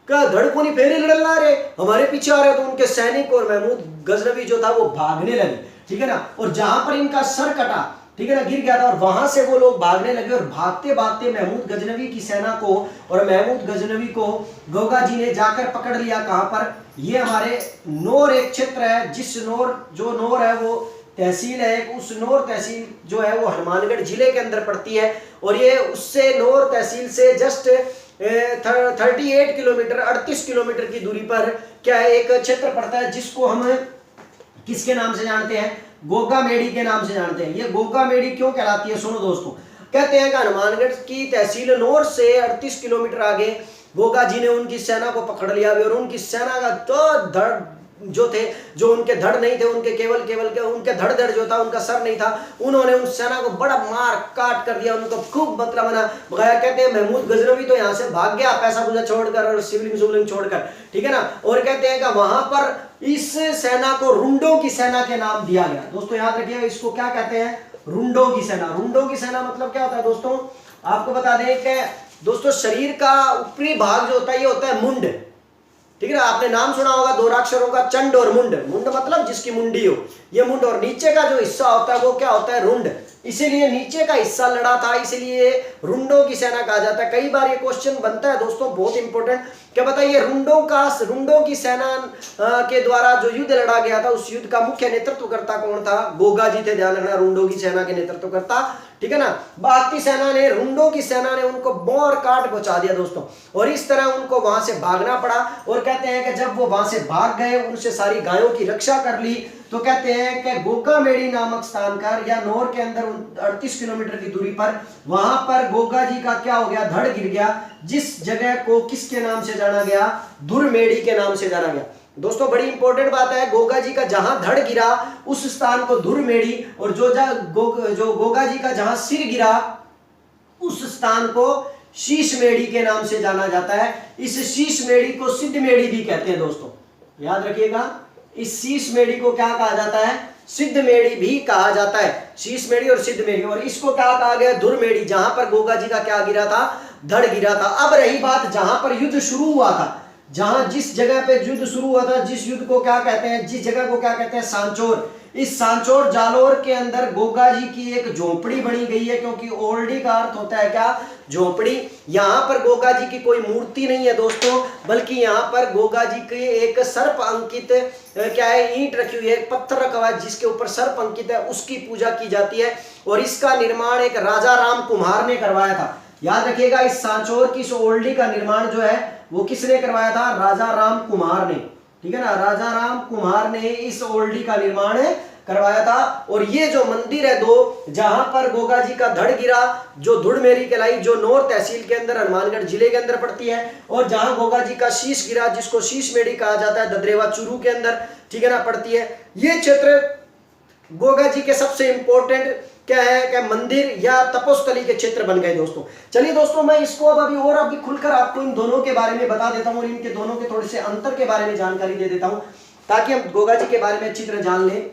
क्या, धड़ को नहीं फेरे लड़ना रहे, हमारे पीछे आ रहे। तो उनके सैनिक और महमूद गजनवी जो था वो भागने लगे, ठीक है ना। और जहां पर इनका सर कटा, ठीक है ना, गिर गया था और वहां से वो लोग भागने लगे। और भागते भागते महमूद गजनवी की सेना को और महमूद गजनवी को गोगा जी ने जाकर पकड़ लिया। कहां पर, ये हमारे नौर एक क्षेत्र है, जिस नौर है वो तहसील है, उस नौर तहसील जो है वो हनुमानगढ़ जिले के अंदर पड़ती है। और ये उससे नौर तहसील से जस्ट 38 किलोमीटर 38 किलोमीटर की दूरी पर क्या है एक क्षेत्र पड़ता है, जिसको हम किसके नाम से जानते हैं, गोगा मेड़ी के नाम से जानते हैं। ये गोगा मेड़ी क्यों कहलाती है, सुनो दोस्तों। कहते हैं कि हनुमानगढ़ की तहसील नौर से 38 किलोमीटर आगे गोगा जी ने उनकी सेना को पकड़ लिया और उनकी सेना का तो धड़ जो थे, जो उनके धड़ नहीं थे, उनके केवल उनके धड़ जो था, उनका सर नहीं था, उन्होंने उन सेना को बड़ा मार काट कर दिया, उनको खूब मतलब ना भगाया। कहते हैं महमूद गजनवी तो यहाँ से भाग गया पैसा पूजा छोड़कर और शिवलिंग छोड़कर, ठीक है ना। और कहते हैं कि वहां पर इस सेना को रुंडों की सेना के नाम दिया गया। दोस्तों याद रखिएगा, इसको क्या कहते हैं, रुंडों की सेना। रुंडों की सेना मतलब क्या होता है दोस्तों, आपको बता दें कि दोस्तों शरीर का ऊपरी भाग जो होता है ये होता है मुंड, ठीक है ना। आपने नाम सुना होगा दो अक्षरों का, चंड और मुंड। मुंड मतलब जिसकी मुंडी हो, ये मुंड। और नीचे का जो हिस्सा होता है वो क्या होता है, रुंड। इसीलिए नीचे का हिस्सा लड़ा था, इसलिए रुंडों की सेना कहा जाता है। कई बार ये क्वेश्चन बनता है दोस्तों, बहुत इंपॉर्टेंट, क्या बताइए रुंडों की सेना के द्वारा जो युद्ध लड़ा गया था, उस युद्ध का मुख्य नेतृत्वकर्ता कौन था, गोगा जी थे। ध्यान रखना, रुंडों की सेना के नेतृत्वकर्ता, ठीक है ना। बाकी सेना ने, रुंडों की सेना ने उनको बोर काट पहुंचा दिया दोस्तों, और इस तरह उनको वहां से भागना पड़ा। और कहते हैं कि जब वो वहां से भाग गए, उनसे सारी गायों की रक्षा कर ली, तो कहते हैं कि गोगा मेड़ी नामक स्थान पर या नौर के अंदर 38 किलोमीटर की दूरी पर, वहां पर गोगा जी का क्या हो गया, धड़ गिर गया, जिस जगह को किसके नाम से जाना गया, धुरमेड़ी के नाम से जाना गया। दोस्तों बड़ी इंपॉर्टेंट बात है, गोगा जी का जहां धड़ गिरा उस स्थान को धुरमेड़ी, और जो गोगा जी का जहां सिर गिरा उस स्थान को शीश मेड़ी के नाम से जाना जाता है। इस शीश मेड़ी को सिद्ध मेड़ी भी कहते हैं दोस्तों, याद रखिएगा। इस शीश मेड़ी को क्या कहा जाता है, सिद्ध मेड़ी भी कहा जाता है। शीश मेड़ी और सिद्ध मेड़ी। और इसको क्या कहा गया, धुरमेड़ी, जहां पर गोगा जी का क्या गिरा था, धड़ गिरा था। अब रही बात जहां पर युद्ध शुरू हुआ था, जिस जगह पे युद्ध शुरू हुआ था, जिस युद्ध को क्या कहते हैं, जिस जगह को क्या कहते हैं, सांचौर। इस सांचौर जालोर के अंदर गोगा जी की एक झोपड़ी बनी गई है, क्योंकि ओल्डी का अर्थ होता है क्या, झोपड़ी। यहाँ पर गोगा जी की कोई मूर्ति नहीं है दोस्तों, बल्कि यहाँ पर गोगा जी की एक सर्प अंकित क्या है, ईंट रखी हुई है, एक पत्थर रखा हुआ है जिसके ऊपर सर्प अंकित है, उसकी पूजा की जाती है। और इसका निर्माण एक राजा राम कुम्हार ने करवाया था। याद रखिएगा, इस सांचौर की इस ओल्डी का निर्माण जो है वो किसने करवाया था, राजा राम कुम्हार ने, ठीक है ना। राजा राम कुम्हार ने इस ओल्डी का निर्माण करवाया था। और ये जो मंदिर है दो, जहां पर गोगा जी का धड़ गिरा, जो धुड़मेरी कहलाई, जो नौर तहसील के अंदर हनुमानगढ़ जिले के अंदर पड़ती है, और जहां गोगा जी का शीश गिरा, जिसको शीश मेड़ी कहा जाता है, ददरेवा चूरू के अंदर, ठीक है ना, पड़ती है। ये क्षेत्र गोगा जी के सबसे इंपॉर्टेंट क्या है कि मंदिर या तपोस्थली के क्षेत्र बन गए दोस्तों। चलिए दोस्तों, मैं इसको अब अभी और अभी खुलकर आपको इन दोनों के बारे में बता देता हूं और इनके दोनों के थोड़े से अंतर के बारे में जानकारी दे देता हूं, ताकि हम गोगा जी के बारे में अच्छी तरह जान लें।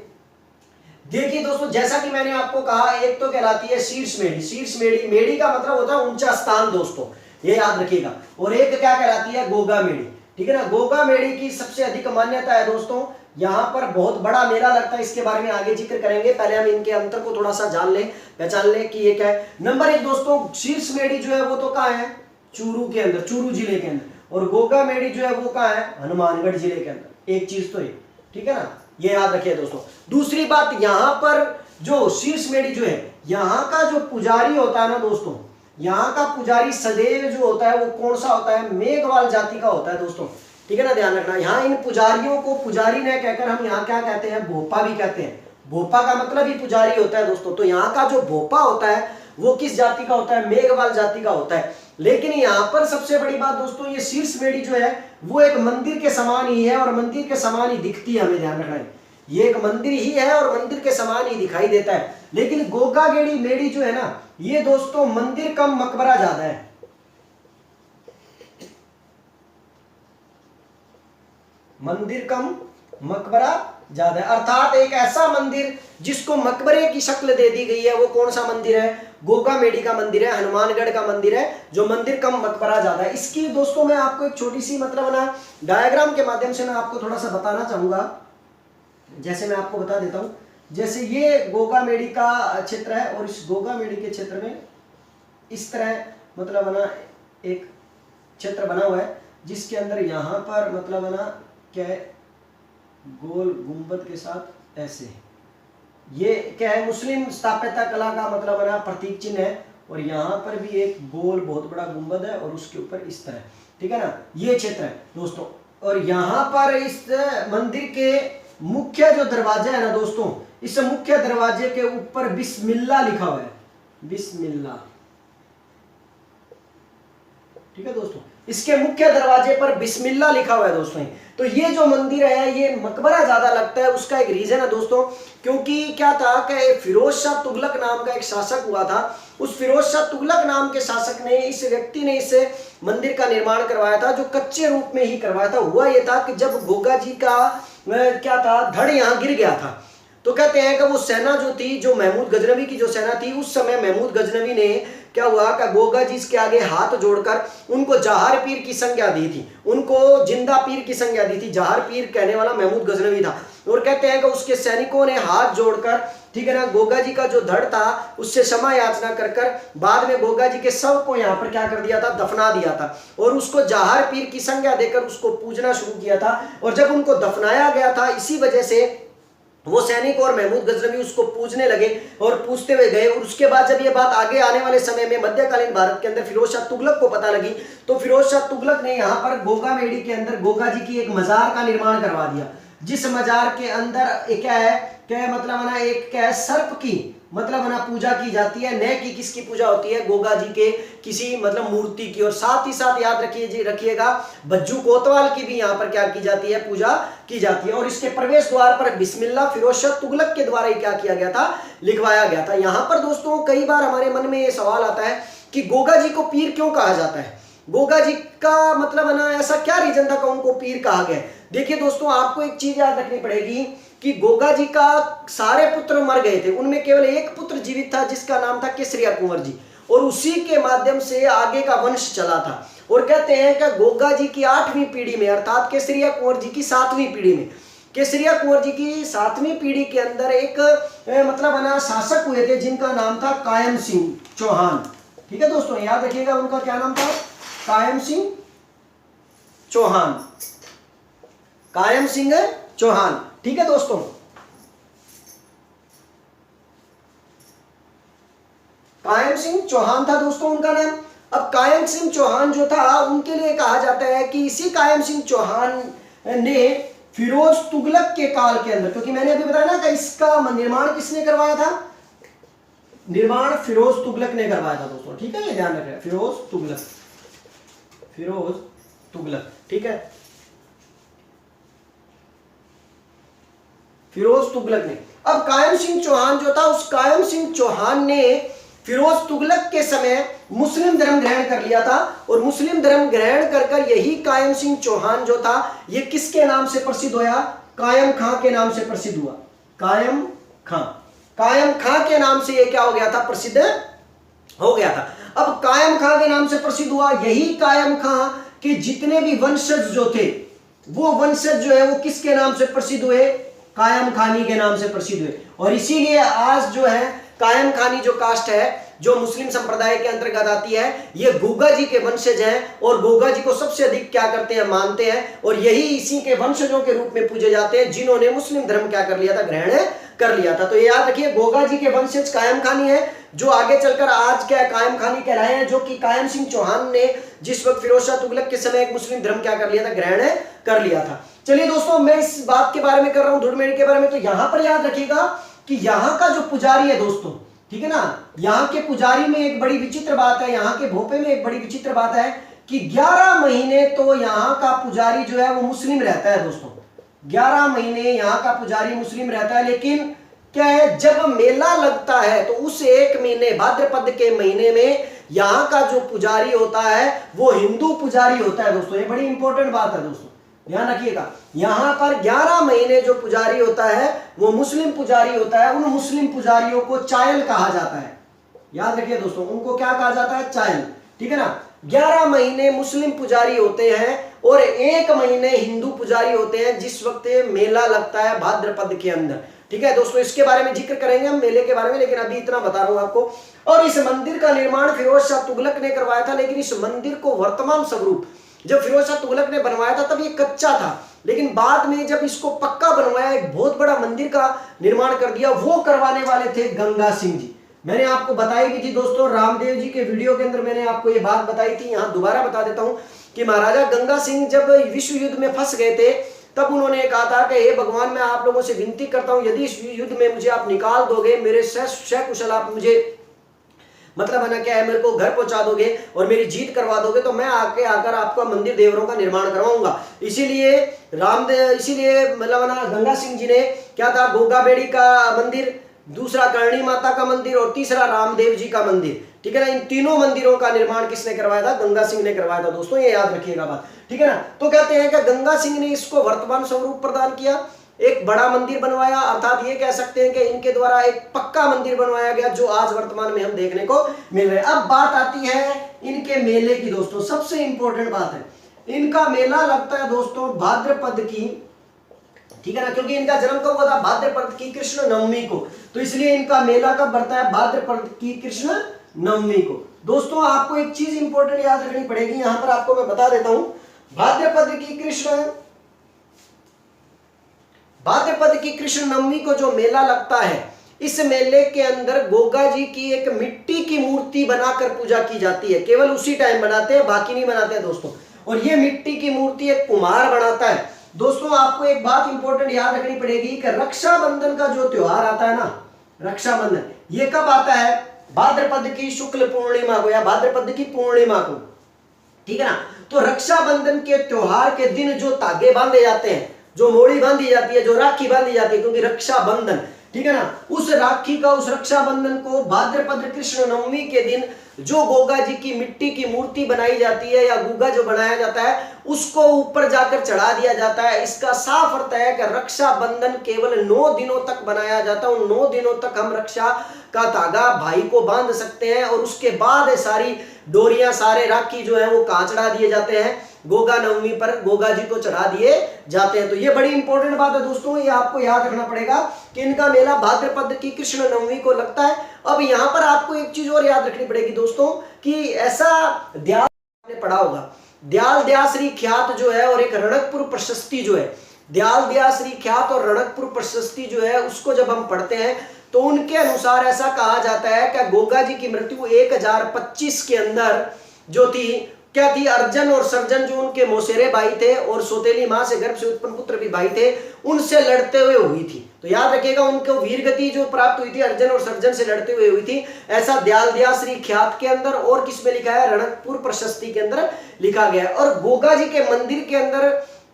देखिए दोस्तों, जैसा कि मैंने आपको कहा, एक तो कहलाती है शीर्ष मेड़ी। शीर्ष मेड़ी, मेड़ी का मतलब होता है ऊंचा स्थान दोस्तों, ये याद रखिएगा। और एक क्या कहलाती है, गोगा मेड़ी, ठीक है ना। गोगा मेड़ी की सबसे अधिक मान्यता है दोस्तों, यहाँ पर बहुत बड़ा मेला लगता है, इसके बारे में आगे जिक्र करेंगे। पहले हम इनके अंतर को थोड़ा सा जान लें, पहचान लें कि ये क्या है। नंबर 1 दोस्तों, शीर्ष मेड़ी जो है वो तो कहाँ है, चूरू के अंदर, चूरू जिले के अंदर। और गोगा मेड़ी जो है वो कहाँ है, हनुमानगढ़ जिले के अंदर। एक चीज तो ये, ठीक है ना, ये याद रखिए दोस्तों। दूसरी बात, यहाँ पर जो शीर्ष मेड़ी जो है, यहाँ का जो पुजारी होता है ना दोस्तों, यहाँ का पुजारी सदैव जो होता है वो कौन सा होता है, मेघवाल जाति का होता है दोस्तों, ठीक है ना, ध्यान रखना। यहाँ इन पुजारियों को पुजारी ने कहकर हम यहाँ क्या कहते हैं, भोपा भी कहते हैं। भोपा का मतलब ही पुजारी होता है दोस्तों। तो यहाँ का जो भोपा होता है वो किस जाति का होता है, मेघवाल जाति का होता है। लेकिन यहाँ पर सबसे बड़ी बात दोस्तों, ये शीर्ष मेड़ी जो है वो एक मंदिर के समान ही है और मंदिर के समान ही दिखती है, हमें ध्यान रखना है। ये एक मंदिर ही है और मंदिर के समान ही दिखाई देता है। लेकिन गोगा मेड़ी जो है ना, ये दोस्तों मंदिर कम मकबरा ज्यादा है। मंदिर कम मकबरा ज्यादा है, अर्थात एक ऐसा मंदिर जिसको मकबरे की शक्ल दे दी गई है, वो कौन सा मंदिर है, गोगा मेड़ी का मंदिर है, हनुमानगढ़ का मंदिर है, जो मंदिर कम मकबरा ज्यादा है। इसकी दोस्तों मैं आपको एक छोटी सी मतलब ना डायग्राम के माध्यम से मैं आपको थोड़ा सा बताना चाहूंगा। जैसे मैं आपको बता देता हूं, जैसे ये गोगा मेड़ी का क्षेत्र है और इस गोगा मेड़ी के क्षेत्र में इस तरह मतलब बना एक क्षेत्र बना हुआ है, जिसके अंदर यहाँ पर मतलब बना क्या है, गोल गुंबद के साथ ऐसे, ये क्या है, मुस्लिम स्थापत्य कला का मतलब बना प्रतीक चिन्ह है। और यहाँ पर भी एक गोल बहुत बड़ा गुंबद है और उसके ऊपर इस तरह, ठीक है ना, ये क्षेत्र है दोस्तों। और यहाँ पर इस मंदिर के मुख्य जो दरवाजा है ना दोस्तों, इस मुख्य दरवाजे के ऊपर बिस्मिल्लाह लिखा हुआ है, बिस्मिल्लाह, ठीक है दोस्तों। इसके मुख्य दरवाजे पर बिस्मिल्लाह लिखा हुआ है दोस्तों। तो ये जो मंदिर है ये मकबरा ज्यादा लगता है। उसका एक रीजन है दोस्तों, क्योंकि क्या था कि फिरोज शाह तुगलक नाम का एक शासक हुआ था। उस फिरोज शाह तुगलक नाम के शासक ने, इस व्यक्ति ने इस मंदिर का निर्माण करवाया था, जो कच्चे रूप में ही करवाया था। हुआ ये था कि जब गोगा जी का क्या था, धड़ यहाँ गिर गया था, तो कहते हैं कि वो सेना जो थी, जो महमूद गजनवी की जो सेना थी, उस समय महमूद गजनवी ने क्या हुआ कि गोगा जी के आगे हाथ जोड़कर उनको जहार पीर की संज्ञा दी थी, उनको जिंदा पीर की संज्ञा दी थी। जहार पीर कहने वाला महमूद गजनवी था। और कहते हैं कि उसके सैनिकों ने हाथ जोड़कर, ठीक है ना, गोगा जी का जो धड़ था उससे क्षमा याचना कर कर बाद में गोगा जी के शव को यहाँ पर क्या कर दिया था, दफना दिया था। और उसको जहार पीर की संज्ञा देकर उसको पूजना शुरू किया था। और जब उनको दफनाया गया था, इसी वजह से वो सैनिक और महमूद गजनवी उसको पूजने लगे और पूछते हुए गए। और उसके बाद जब ये बात आगे आने वाले समय में मध्यकालीन भारत के अंदर फिरोज शाह तुगलक को पता लगी, तो फिरोज शाह तुगलक ने यहाँ पर गोगा मेड़ी के अंदर गोगा जी की एक मजार का निर्माण करवा दिया, जिस मजार के अंदर क्या है, क्या मतलब ना, एक क्या है, सर्प की मतलब ना पूजा की जाती है, न कि किसकी पूजा होती है, गोगा जी के किसी मतलब मूर्ति की। और साथ ही साथ याद रखिएगा बज्जू कोतवाल की भी यहाँ पर क्या की जाती है, पूजा की जाती है। और इसके प्रवेश द्वार पर बिस्मिल्लाह फिरोज शाह तुगलक के द्वारा ही क्या किया गया था, लिखवाया गया था। यहाँ पर दोस्तों कई बार हमारे मन में ये सवाल आता है कि गोगा जी को पीर क्यों कहा जाता है, गोगा जी का मतलब ना ऐसा क्या रीजन था कि उनको पीर कहा गया। देखिए दोस्तों, आपको एक चीज याद रखनी पड़ेगी कि गोगा जी का सारे पुत्र मर गए थे, उनमें केवल एक पुत्र जीवित था, जिसका नाम था केसरिया कुंवर जी। और उसी के माध्यम से आगे का वंश चला था। और कहते हैं कि गोगा जी की 8वीं पीढ़ी में, अर्थात केसरिया कुंवर जी की 7वीं पीढ़ी में, केसरिया कुंवर जी की 7वीं पीढ़ी के अंदर एक मतलब बना शासक हुए थे, जिनका नाम था कायम सिंह चौहान। ठीक है दोस्तों, याद रखिएगा उनका क्या नाम था, कायम सिंह चौहान, कायम सिंह चौहान। ठीक है दोस्तों, कायम सिंह चौहान था दोस्तों उनका नाम। अब कायम सिंह चौहान जो था, उनके लिए कहा जाता है कि इसी कायम सिंह चौहान ने फिरोज तुगलक के काल के अंदर, क्योंकि मैंने अभी बताया ना कि इसका निर्माण किसने करवाया था, निर्माण फिरोज तुगलक ने करवाया था दोस्तों, ठीक है, ये ध्यान रखें, फिरोज तुगलक, फिरोज तुगलक, ठीक है, फिरोज तुगलक ने। अब कायम सिंह चौहान जो था, उस कायम सिंह चौहान ने फिरोज तुगलक के समय मुस्लिम धर्म ग्रहण कर लिया था, और मुस्लिम धर्म ग्रहण कर कर यही कायम सिंह चौहान जो था ये किसके नाम से प्रसिद्ध होया, कायम खां के नाम से प्रसिद्ध हुआ, कायम खां, कायम खां के नाम से ये क्या हो गया था, प्रसिद्ध हो गया था। अब कायम खां के नाम से प्रसिद्ध हुआ, यही कायम खां के जितने भी वंशज जो थे वो वंशज जो है वो किसके नाम से प्रसिद्ध हुए, कायम खानी के नाम से प्रसिद्ध हुए। और इसीलिए आज जो है कायम खानी जो कास्ट है, जो मुस्लिम संप्रदाय के अंतर्गत आती है, ये गोगा जी के वंशज हैं, और गोगा जी को सबसे अधिक क्या करते हैं, मानते हैं, और यही इसी के वंशजों के रूप में पूजे जाते हैं जिन्होंने मुस्लिम धर्म क्या कर लिया था, ग्रहण कर लिया था। तो ये याद रखिए, गोगा जी के वंशज कायम खानी है, जो आगे चलकर आज क्या कायम खानी कहलाए हैं, जो कि कायम सिंह चौहान ने जिस वक्त फिरोज शाह तुगलक के समय एक मुस्लिम धर्म क्या कर लिया था, ग्रहण कर लिया था। चलिए दोस्तों, मैं इस बात के बारे में कर रहा हूं, धुड़मेड़ी के बारे में, तो यहां पर याद रखिएगा कि यहां का जो पुजारी है दोस्तों, ठीक है ना, यहाँ के पुजारी में एक बड़ी विचित्र बात है, यहाँ के भोपे में एक बड़ी विचित्र बात है कि 11 महीने तो यहाँ का पुजारी जो है वो मुस्लिम रहता है दोस्तों, 11 महीने यहाँ का पुजारी मुस्लिम रहता है। लेकिन क्या है, जब मेला लगता है तो उस एक महीने भाद्रपद के महीने में यहाँ का जो पुजारी होता है वो हिंदू पुजारी होता है दोस्तों। ये बड़ी इंपॉर्टेंट बात है दोस्तों, ध्यान रखिएगा। यहाँ पर 11 महीने जो पुजारी होता है वो मुस्लिम पुजारी होता है। उन मुस्लिम पुजारियों को चायल कहा जाता है, याद रखिए दोस्तों, उनको क्या कहा जाता है, चायल, ठीक है ना। 11 महीने मुस्लिम पुजारी होते हैं और 1 महीने हिंदू पुजारी होते हैं जिस वक्त मेला लगता है भाद्रपद के अंदर, ठीक है दोस्तों। इसके बारे में जिक्र करेंगे हम मेले के बारे में, लेकिन अभी इतना बता रहा हूं आपको। और इस मंदिर का निर्माण फिरोज शाह तुगलक ने करवाया था, लेकिन इस मंदिर को वर्तमान स्वरूप जब फिरोज शाह तुगलक ने बनवाया था तब ये कच्चा था, लेकिन बाद में जब इसको पक्का बनवाया, एक बहुत बड़ा मंदिर का निर्माण कर दिया, वो करवाने वाले थे गंगा सिंह जी। मैंने आपको बताई भी थी दोस्तों, रामदेव जी के वीडियो के अंदर मैंने आपको ये बात बताई थी, यहां दोबारा बता देता हूं कि महाराजा गंगा सिंह जब विश्व युद्ध में फंस गए थे तब उन्होंने कहा था कि हे भगवान, मैं आप लोगों से विनती करता हूं, यदि इस युद्ध में मुझे आप निकाल दोगे, मेरे सकुशल आप मुझे मतलब है ना क्या है, मेरे को घर पहुंचा दोगे और मेरी जीत करवा दोगे, तो मैं आकर आपका मंदिर देवरों का निर्माण करवाऊंगा। इसीलिए मतलब ना गंगा सिंह जी ने क्या था, गोगा बेड़ी का मंदिर, दूसरा करणी माता का मंदिर और तीसरा रामदेव जी का मंदिर, ठीक है ना। इन तीनों मंदिरों का निर्माण किसने करवाया था, गंगा सिंह ने करवाया था दोस्तों, ये याद रखिएगा बात, ठीक है ना। तो कहते हैं कि गंगा सिंह ने इसको वर्तमान स्वरूप प्रदान किया, एक बड़ा मंदिर बनवाया, अर्थात ये कह सकते हैं कि इनके द्वारा एक पक्का मंदिर बनवाया गया जो आज वर्तमान में हम देखने को मिल रहे हैं। अब बात आती है इनके मेले की दोस्तों, सबसे इंपॉर्टेंट बात है, इनका मेला लगता है दोस्तों भाद्रपद की, ठीक है ना, क्योंकि इनका जन्म कब हुआ था, भाद्रपद की कृष्ण नवमी को, तो इसलिए इनका मेला कब बढ़ता है, भाद्रपद की कृष्ण नवमी को। दोस्तों आपको एक चीज इंपॉर्टेंट याद रखनी पड़ेगी, यहां पर आपको मैं बता देता हूं, भाद्रपद की कृष्ण नवमी को जो मेला लगता है, इस मेले के अंदर गोगा जी की एक मिट्टी की मूर्ति बनाकर पूजा की जाती है, केवल उसी टाइम बनाते हैं, बाकी नहीं बनाते हैं दोस्तों। और ये मिट्टी की मूर्ति एक कुम्हार बनाता है दोस्तों। आपको एक बात इंपॉर्टेंट याद रखनी पड़ेगी कि रक्षाबंधन का जो त्योहार आता है ना, रक्षाबंधन, ये कब आता है, भाद्रपद की शुक्ल पूर्णिमा को या भाद्रपद की पूर्णिमा को, ठीक है ना। तो रक्षाबंधन के त्योहार के दिन जो धागे बांधे जाते हैं, जो मोड़ी बांधी जाती है, जो राखी बांधी जाती है, क्योंकि रक्षाबंधन, ठीक है ना, उस राखी का, उस रक्षाबंधन को भाद्रपद कृष्ण नवमी के दिन जो गोगा जी की मिट्टी की मूर्ति बनाई जाती है या गोगा जो बनाया जाता है उसको ऊपर जाकर चढ़ा दिया जाता है। इसका साफ अर्थ है कि रक्षाबंधन केवल 9 दिनों तक बनाया जाता है, उन 9 दिनों तक हम रक्षा का धागा भाई को बांध सकते हैं, और उसके बाद सारी डोरियां, सारे राखी जो है वो कहाँ चढ़ा दिए जाते हैं, गोगा नवमी पर गोगा जी को चढ़ा दिए जाते हैं। तो ये बड़ी इंपॉर्टेंट बात है दोस्तों, ये आपको याद रखना पड़ेगा कि इनका मेला भाद्रपद की कृष्ण नवमी को लगता है। अब यहाँ पर आपको एक चीज और याद रखनी पड़ेगी दोस्तों कि ऐसा दयाल आपने पढ़ा होगा, दयाल दयाश्री ख्यात जो है और एक रणकपुर प्रशस्ति जो है, दयाल दयाश्री ख्यात और रणकपुर प्रशस्ति जो है, उसको जब हम पढ़ते हैं तो उनके अनुसार ऐसा कहा जाता है कि गोगा जी की मृत्यु 1025 के अंदर जो थी, क्या थी, अर्जन और सर्जन जो उनके मौसेरे भाई थे और सौतेली मां से गर्भ से उत्पन्न पुत्र भी भाई थे, उनसे लड़ते हुए हुई थी। तो याद रखिएगा, उनको वीर गति जो प्राप्त हुई थी अर्जन और सर्जन से लड़ते हुए हुई थी। ऐसा दयाल दियाश्री ख्यात के अंदर और किसमें लिखा है, रणकपुर प्रशस्ति के अंदर लिखा गया है। और गोगा जी के मंदिर के अंदर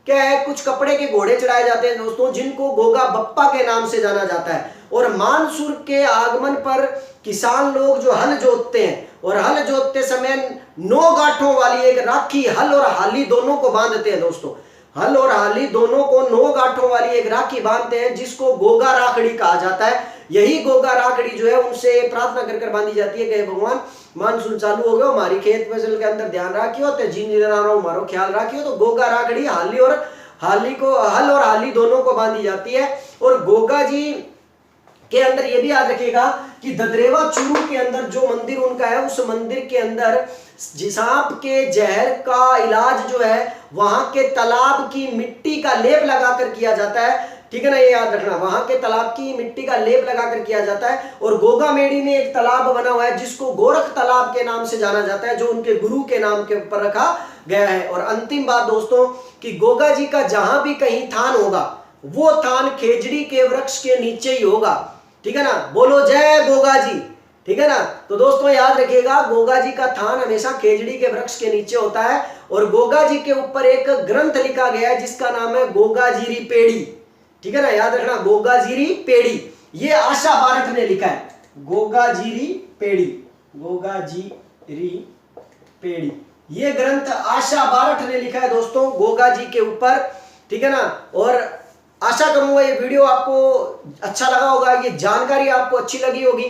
क्या है, कुछ कपड़े के घोड़े चढ़ाए जाते हैं दोस्तों, जिनको गोगा बप्पा के नाम से जाना जाता है। और मानसूर के आगमन पर किसान लोग जो हल जोतते हैं और हल जोतते समय 9 गांठों वाली एक राखी हल और हाली दोनों को बांधते हैं दोस्तों। हल और हाली दोनों को 9 गांठों वाली एक राखी बांधते हैं, जिसको गोगा राखड़ी कहा जाता है। यही गोगा राखड़ी जो है उनसे प्रार्थना कर बांधी जाती है कि भगवान मानसून चालू हो गया, हमारी खेत फसल के अंदर ध्यान रखियो, तो जिन हमारो ख्याल रखियो। तो गोगा राखड़ी हाली और हाली को, हल और हाली दोनों को बांधी जाती है। और गोगा जी के अंदर ये भी याद रखिएगा कि ददरेवा चूरू के अंदर जो मंदिर उनका है, उस मंदिर के अंदर सांप के जहर का इलाज जो है वहां के तालाब की मिट्टी का लेप लगाकर किया जाता है। ठीक है ना, ये याद रखना, वहां के तालाब की मिट्टी का लेप लगाकर किया जाता है। और गोगा मेड़ी में एक तालाब बना हुआ है जिसको गोरख तालाब के नाम से जाना जाता है, जो उनके गुरु के नाम के ऊपर रखा गया है। और अंतिम बात दोस्तों कि गोगा जी का जहां भी कहीं थान होगा, वो थान खेजड़ी के वृक्ष के नीचे ही होगा। ठीक है ना, बोलो जय गोगा जी। ठीक है ना, तो दोस्तों याद रखिएगा, गोगा जी का थान हमेशा खेजड़ी के वृक्ष के नीचे होता है। और गोगा जी के ऊपर एक ग्रंथ लिखा गया है जिसका नाम है गोगाजीरी पेड़ी। ठीक है ना, याद रखना, गोगाजीरी पेड़ी, ये आशा बारठ ने लिखा है। गोगाजीरी पेड़ी, गोगाजीरी पेड़ी, ये ग्रंथ आशा बारठ ने लिखा है दोस्तों गोगा जी के ऊपर। ठीक है ना, और आशा करूंगा ये वीडियो आपको अच्छा लगा होगा, ये जानकारी आपको अच्छी लगी होगी।